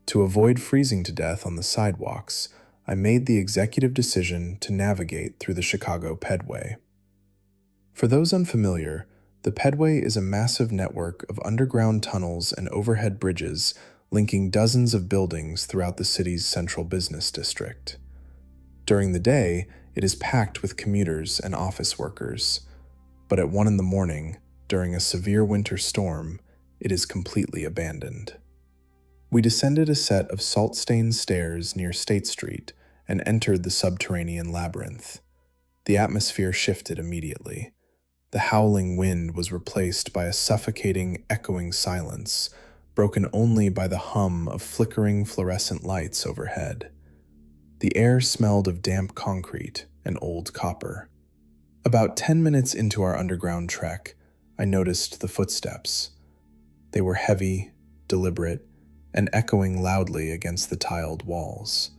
To avoid freezing to death on the sidewalks, I made the executive decision to navigate through the Chicago Pedway. For those unfamiliar, the Pedway is a massive network of underground tunnels and overhead bridges linking dozens of buildings throughout the city's central business district. During the day, it is packed with commuters and office workers, but at 1 a.m, during a severe winter storm, it is completely abandoned. We descended a set of salt-stained stairs near State Street and entered the subterranean labyrinth. The atmosphere shifted immediately. The howling wind was replaced by a suffocating, echoing silence, broken only by the hum of flickering fluorescent lights overhead. The air smelled of damp concrete and old copper. About 10 minutes into our underground trek, I noticed the footsteps. They were heavy, deliberate, and echoing loudly against the tiled walls.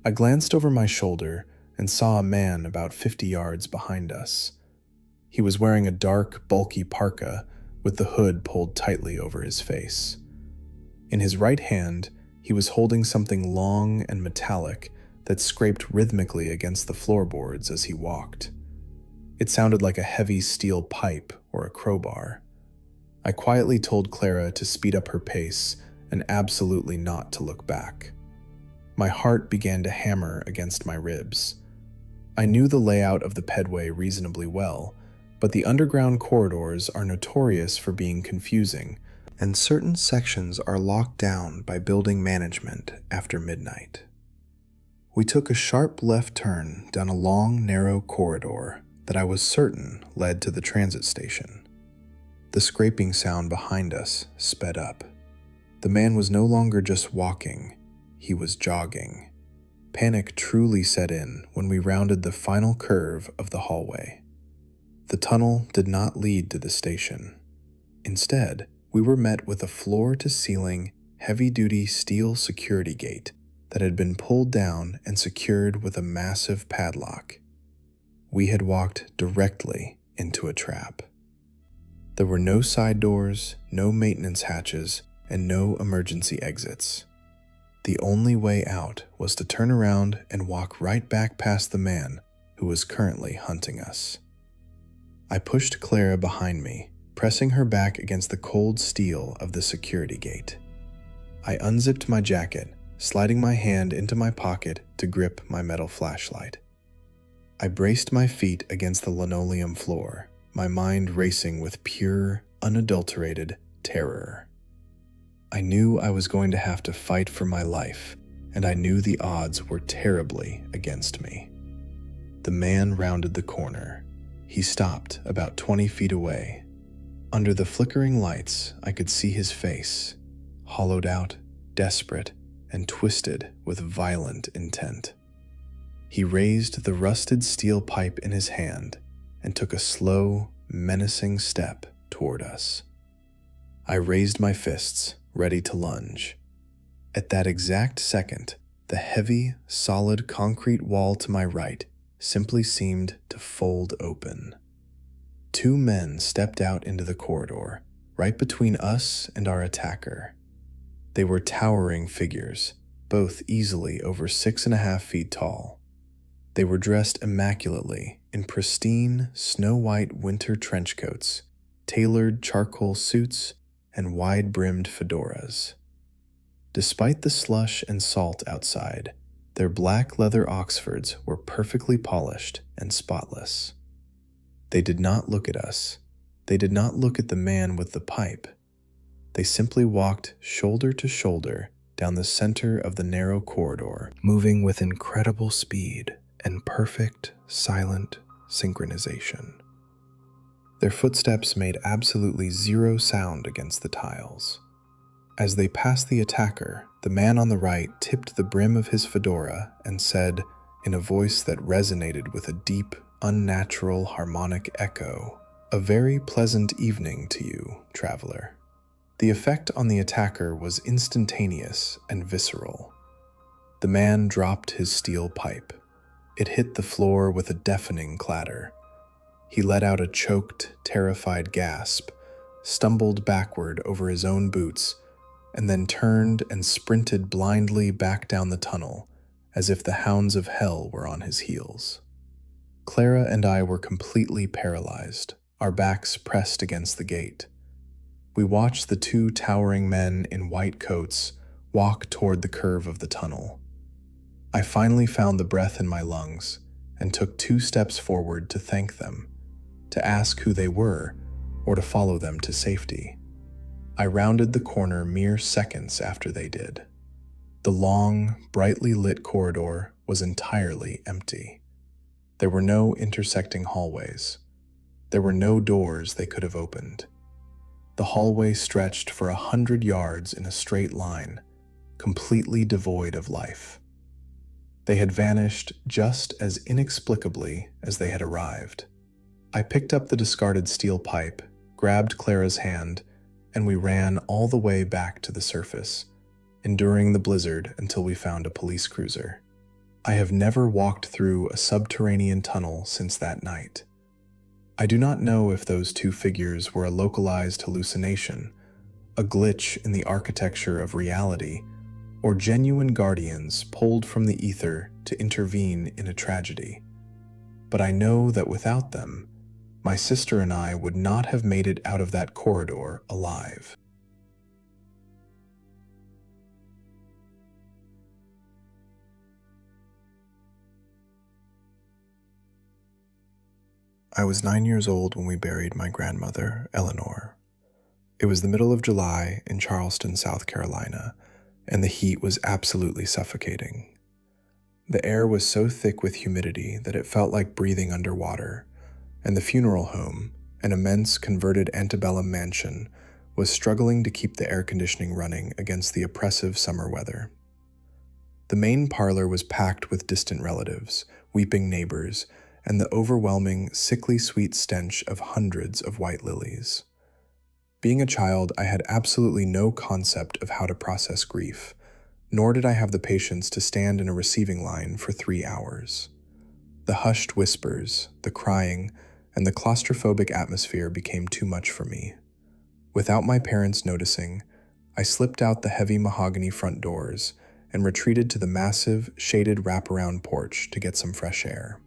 I glanced over my shoulder and saw a man about 50 yards behind us. He was wearing a dark, bulky parka with the hood pulled tightly over his face. In his right hand, he was holding something long and metallic that scraped rhythmically against the floorboards as he walked. It sounded like a heavy steel pipe or a crowbar. I quietly told Clara to speed up her pace and absolutely not to look back. My heart began to hammer against my ribs. I knew the layout of the pedway reasonably well, but the underground corridors are notorious for being confusing, and certain sections are locked down by building management after midnight. We took a sharp left turn down a long, narrow corridor that I was certain led to the transit station. The scraping sound behind us sped up. The man was no longer just walking, he was jogging. Panic truly set in when we rounded the final curve of the hallway. The tunnel did not lead to the station. Instead, we were met with a floor-to-ceiling, heavy-duty steel security gate that had been pulled down and secured with a massive padlock. We had walked directly into a trap. There were no side doors, no maintenance hatches, and no emergency exits. The only way out was to turn around and walk right back past the man who was currently hunting us. I pushed Clara behind me, pressing her back against the cold steel of the security gate. I unzipped my jacket, sliding my hand into my pocket to grip my metal flashlight. I braced my feet against the linoleum floor, my mind racing with pure, unadulterated terror. I knew I was going to have to fight for my life, and I knew the odds were terribly against me. The man rounded the corner. He stopped about 20 feet away. Under the flickering lights, I could see his face, hollowed out, desperate, and twisted with violent intent. He raised the rusted steel pipe in his hand and took a slow, menacing step toward us. I raised my fists, ready to lunge. At that exact second, the heavy, solid concrete wall to my right simply seemed to fold open. Two men stepped out into the corridor, right between us and our attacker. They were towering figures, both easily over 6.5 feet tall. They were dressed immaculately in pristine, snow-white winter trench coats, tailored charcoal suits, and wide-brimmed fedoras. Despite the slush and salt outside, their black leather Oxfords were perfectly polished and spotless. They did not look at us. They did not look at the man with the pipe. They simply walked shoulder to shoulder down the center of the narrow corridor, moving with incredible speed and perfect, silent synchronization. Their footsteps made absolutely zero sound against the tiles. As they passed the attacker, the man on the right tipped the brim of his fedora and said, in a voice that resonated with a deep, unnatural harmonic echo, "A very pleasant evening to you, traveler." The effect on the attacker was instantaneous and visceral. The man dropped his steel pipe. It hit the floor with a deafening clatter. He let out a choked, terrified gasp, stumbled backward over his own boots, and then turned and sprinted blindly back down the tunnel, as if the hounds of hell were on his heels. Clara and I were completely paralyzed, our backs pressed against the gate. We watched the two towering men in white coats walk toward the curve of the tunnel. I finally found the breath in my lungs and took 2 steps forward to thank them, to ask who they were, or to follow them to safety. I rounded the corner mere seconds after they did. The long, brightly lit corridor was entirely empty. There were no intersecting hallways. There were no doors they could have opened. The hallway stretched for 100 yards in a straight line, completely devoid of life. They had vanished just as inexplicably as they had arrived. I picked up the discarded steel pipe, grabbed Clara's hand, and we ran all the way back to the surface, enduring the blizzard until we found a police cruiser. I have never walked through a subterranean tunnel since that night. I do not know if those 2 figures were a localized hallucination, a glitch in the architecture of reality, or genuine guardians pulled from the ether to intervene in a tragedy. But I know that without them, My sister and I would not have made it out of that corridor alive. I was 9 years old when we buried my grandmother, Eleanor. It was the middle of July in Charleston, South Carolina, and the heat was absolutely suffocating. The air was so thick with humidity that it felt like breathing underwater, and the funeral home, an immense converted antebellum mansion, was struggling to keep the air conditioning running against the oppressive summer weather. The main parlor was packed with distant relatives, weeping neighbors, and the overwhelming, sickly sweet stench of hundreds of white lilies. Being a child, I had absolutely no concept of how to process grief, nor did I have the patience to stand in a receiving line for 3 hours. The hushed whispers, the crying, and the claustrophobic atmosphere became too much for me. Without my parents noticing, I slipped out the heavy mahogany front doors and retreated to the massive, shaded wraparound porch to get some fresh air.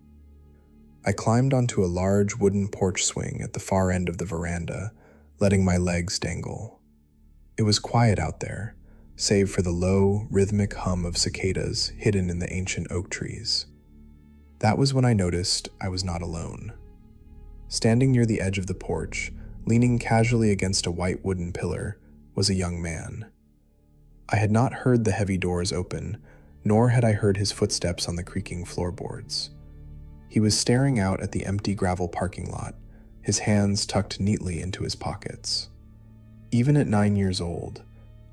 I climbed onto a large wooden porch swing at the far end of the veranda, letting my legs dangle. It was quiet out there, save for the low, rhythmic hum of cicadas hidden in the ancient oak trees. That was when I noticed I was not alone. Standing near the edge of the porch, leaning casually against a white wooden pillar, was a young man. I had not heard the heavy doors open, nor had I heard his footsteps on the creaking floorboards. He was staring out at the empty gravel parking lot, his hands tucked neatly into his pockets. Even at 9 years old,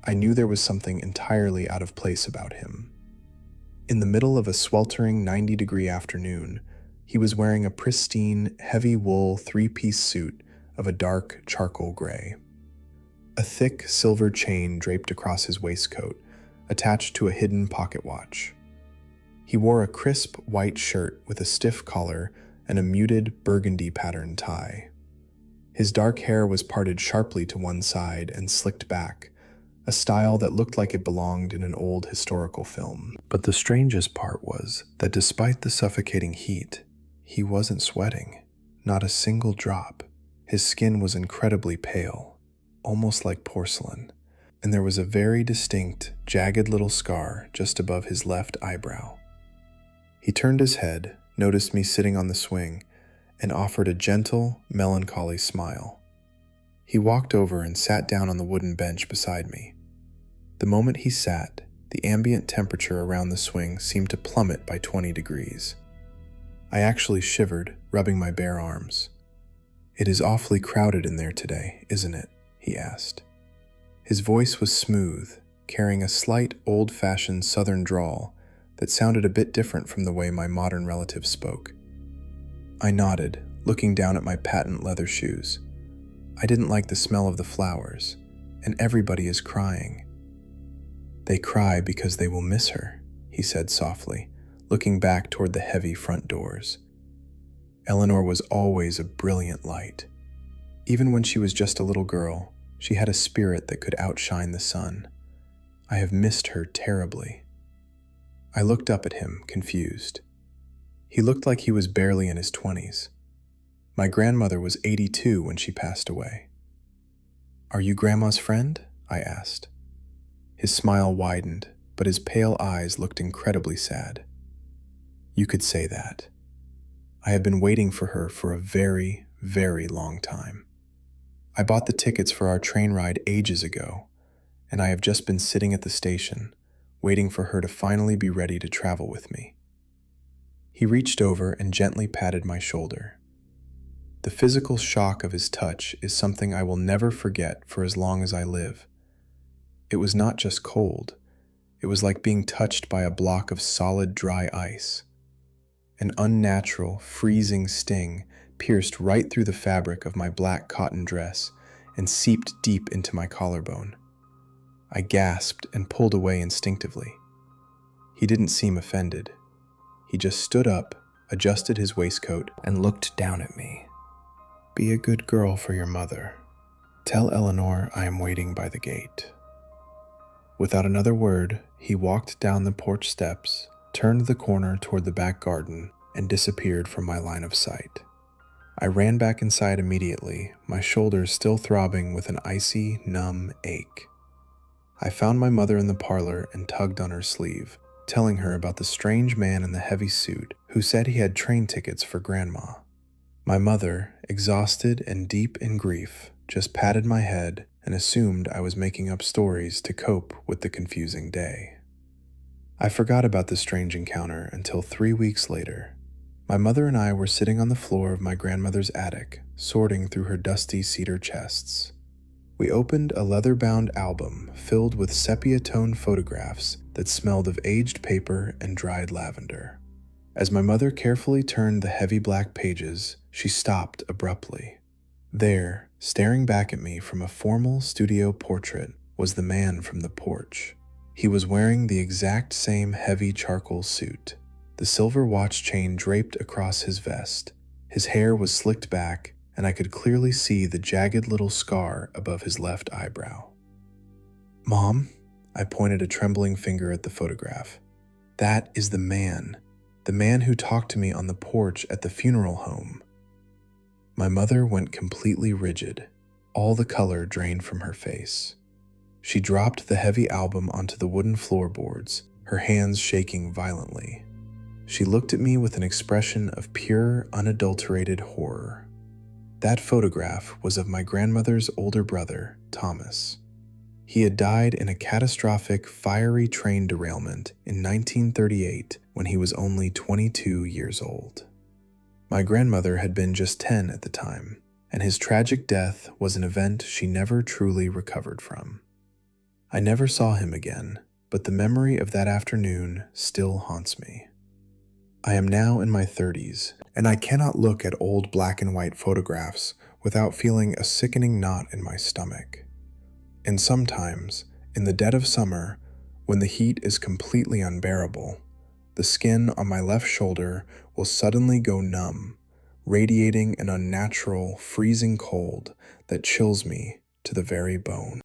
I knew there was something entirely out of place about him. In the middle of a sweltering 90-degree afternoon, he was wearing a pristine, heavy wool 3-piece suit of a dark charcoal gray. A thick silver chain draped across his waistcoat, attached to a hidden pocket watch. He wore a crisp white shirt with a stiff collar and a muted burgundy-patterned tie. His dark hair was parted sharply to one side and slicked back, a style that looked like it belonged in an old historical film. But the strangest part was that despite the suffocating heat, he wasn't sweating, not a single drop. His skin was incredibly pale, almost like porcelain, and there was a very distinct, jagged little scar just above his left eyebrow. He turned his head, noticed me sitting on the swing, and offered a gentle, melancholy smile. He walked over and sat down on the wooden bench beside me. The moment he sat, the ambient temperature around the swing seemed to plummet by 20 degrees. I actually shivered, rubbing my bare arms. "It is awfully crowded in there today, isn't it?" he asked. His voice was smooth, carrying a slight, old-fashioned southern drawl that sounded a bit different from the way my modern relatives spoke. I nodded, looking down at my patent leather shoes. I didn't like the smell of the flowers, and everybody is crying. "They cry because they will miss her," he said softly, looking back toward the heavy front doors. Eleanor was always a brilliant light. Even when she was just a little girl, she had a spirit that could outshine the sun. I have missed her terribly. I looked up at him, confused. He looked like he was barely in his 20s. My grandmother was 82 when she passed away. "Are you Grandma's friend?" I asked. His smile widened, but his pale eyes looked incredibly sad. "You could say that. I have been waiting for her for a very, very long time. I bought the tickets for our train ride ages ago, and I have just been sitting at the station, waiting for her to finally be ready to travel with me." He reached over and gently patted my shoulder. The physical shock of his touch is something I will never forget for as long as I live. It was not just cold. It was like being touched by a block of solid, dry ice. An unnatural, freezing sting pierced right through the fabric of my black cotton dress and seeped deep into my collarbone. I gasped and pulled away instinctively. He didn't seem offended. He just stood up, adjusted his waistcoat, and looked down at me. "Be a good girl for your mother. Tell Eleanor I am waiting by the gate." Without another word, he walked down the porch steps, turned the corner toward the back garden, and disappeared from my line of sight. I ran back inside immediately, my shoulders still throbbing with an icy, numb ache. I found my mother in the parlor and tugged on her sleeve, telling her about the strange man in the heavy suit who said he had train tickets for Grandma. My mother, exhausted and deep in grief, just patted my head and assumed I was making up stories to cope with the confusing day. I forgot about the strange encounter until 3 weeks later. My mother and I were sitting on the floor of my grandmother's attic, sorting through her dusty cedar chests. We opened a leather-bound album filled with sepia-toned photographs that smelled of aged paper and dried lavender. As my mother carefully turned the heavy black pages, she stopped abruptly. There, staring back at me from a formal studio portrait, was the man from the porch. He was wearing the exact same heavy charcoal suit, the silver watch chain draped across his vest. His hair was slicked back, and I could clearly see the jagged little scar above his left eyebrow. "Mom," I pointed a trembling finger at the photograph. "That is the man who talked to me on the porch at the funeral home." My mother went completely rigid. All the color drained from her face. She dropped the heavy album onto the wooden floorboards, her hands shaking violently. She looked at me with an expression of pure, unadulterated horror. That photograph was of my grandmother's older brother, Thomas. He had died in a catastrophic, fiery train derailment in 1938 when he was only 22 years old. My grandmother had been just 10 at the time, and his tragic death was an event she never truly recovered from. I never saw him again, but the memory of that afternoon still haunts me. I am now in my 30s, and I cannot look at old black and white photographs without feeling a sickening knot in my stomach. And sometimes, in the dead of summer, when the heat is completely unbearable, the skin on my left shoulder will suddenly go numb, radiating an unnatural, freezing cold that chills me to the very bone.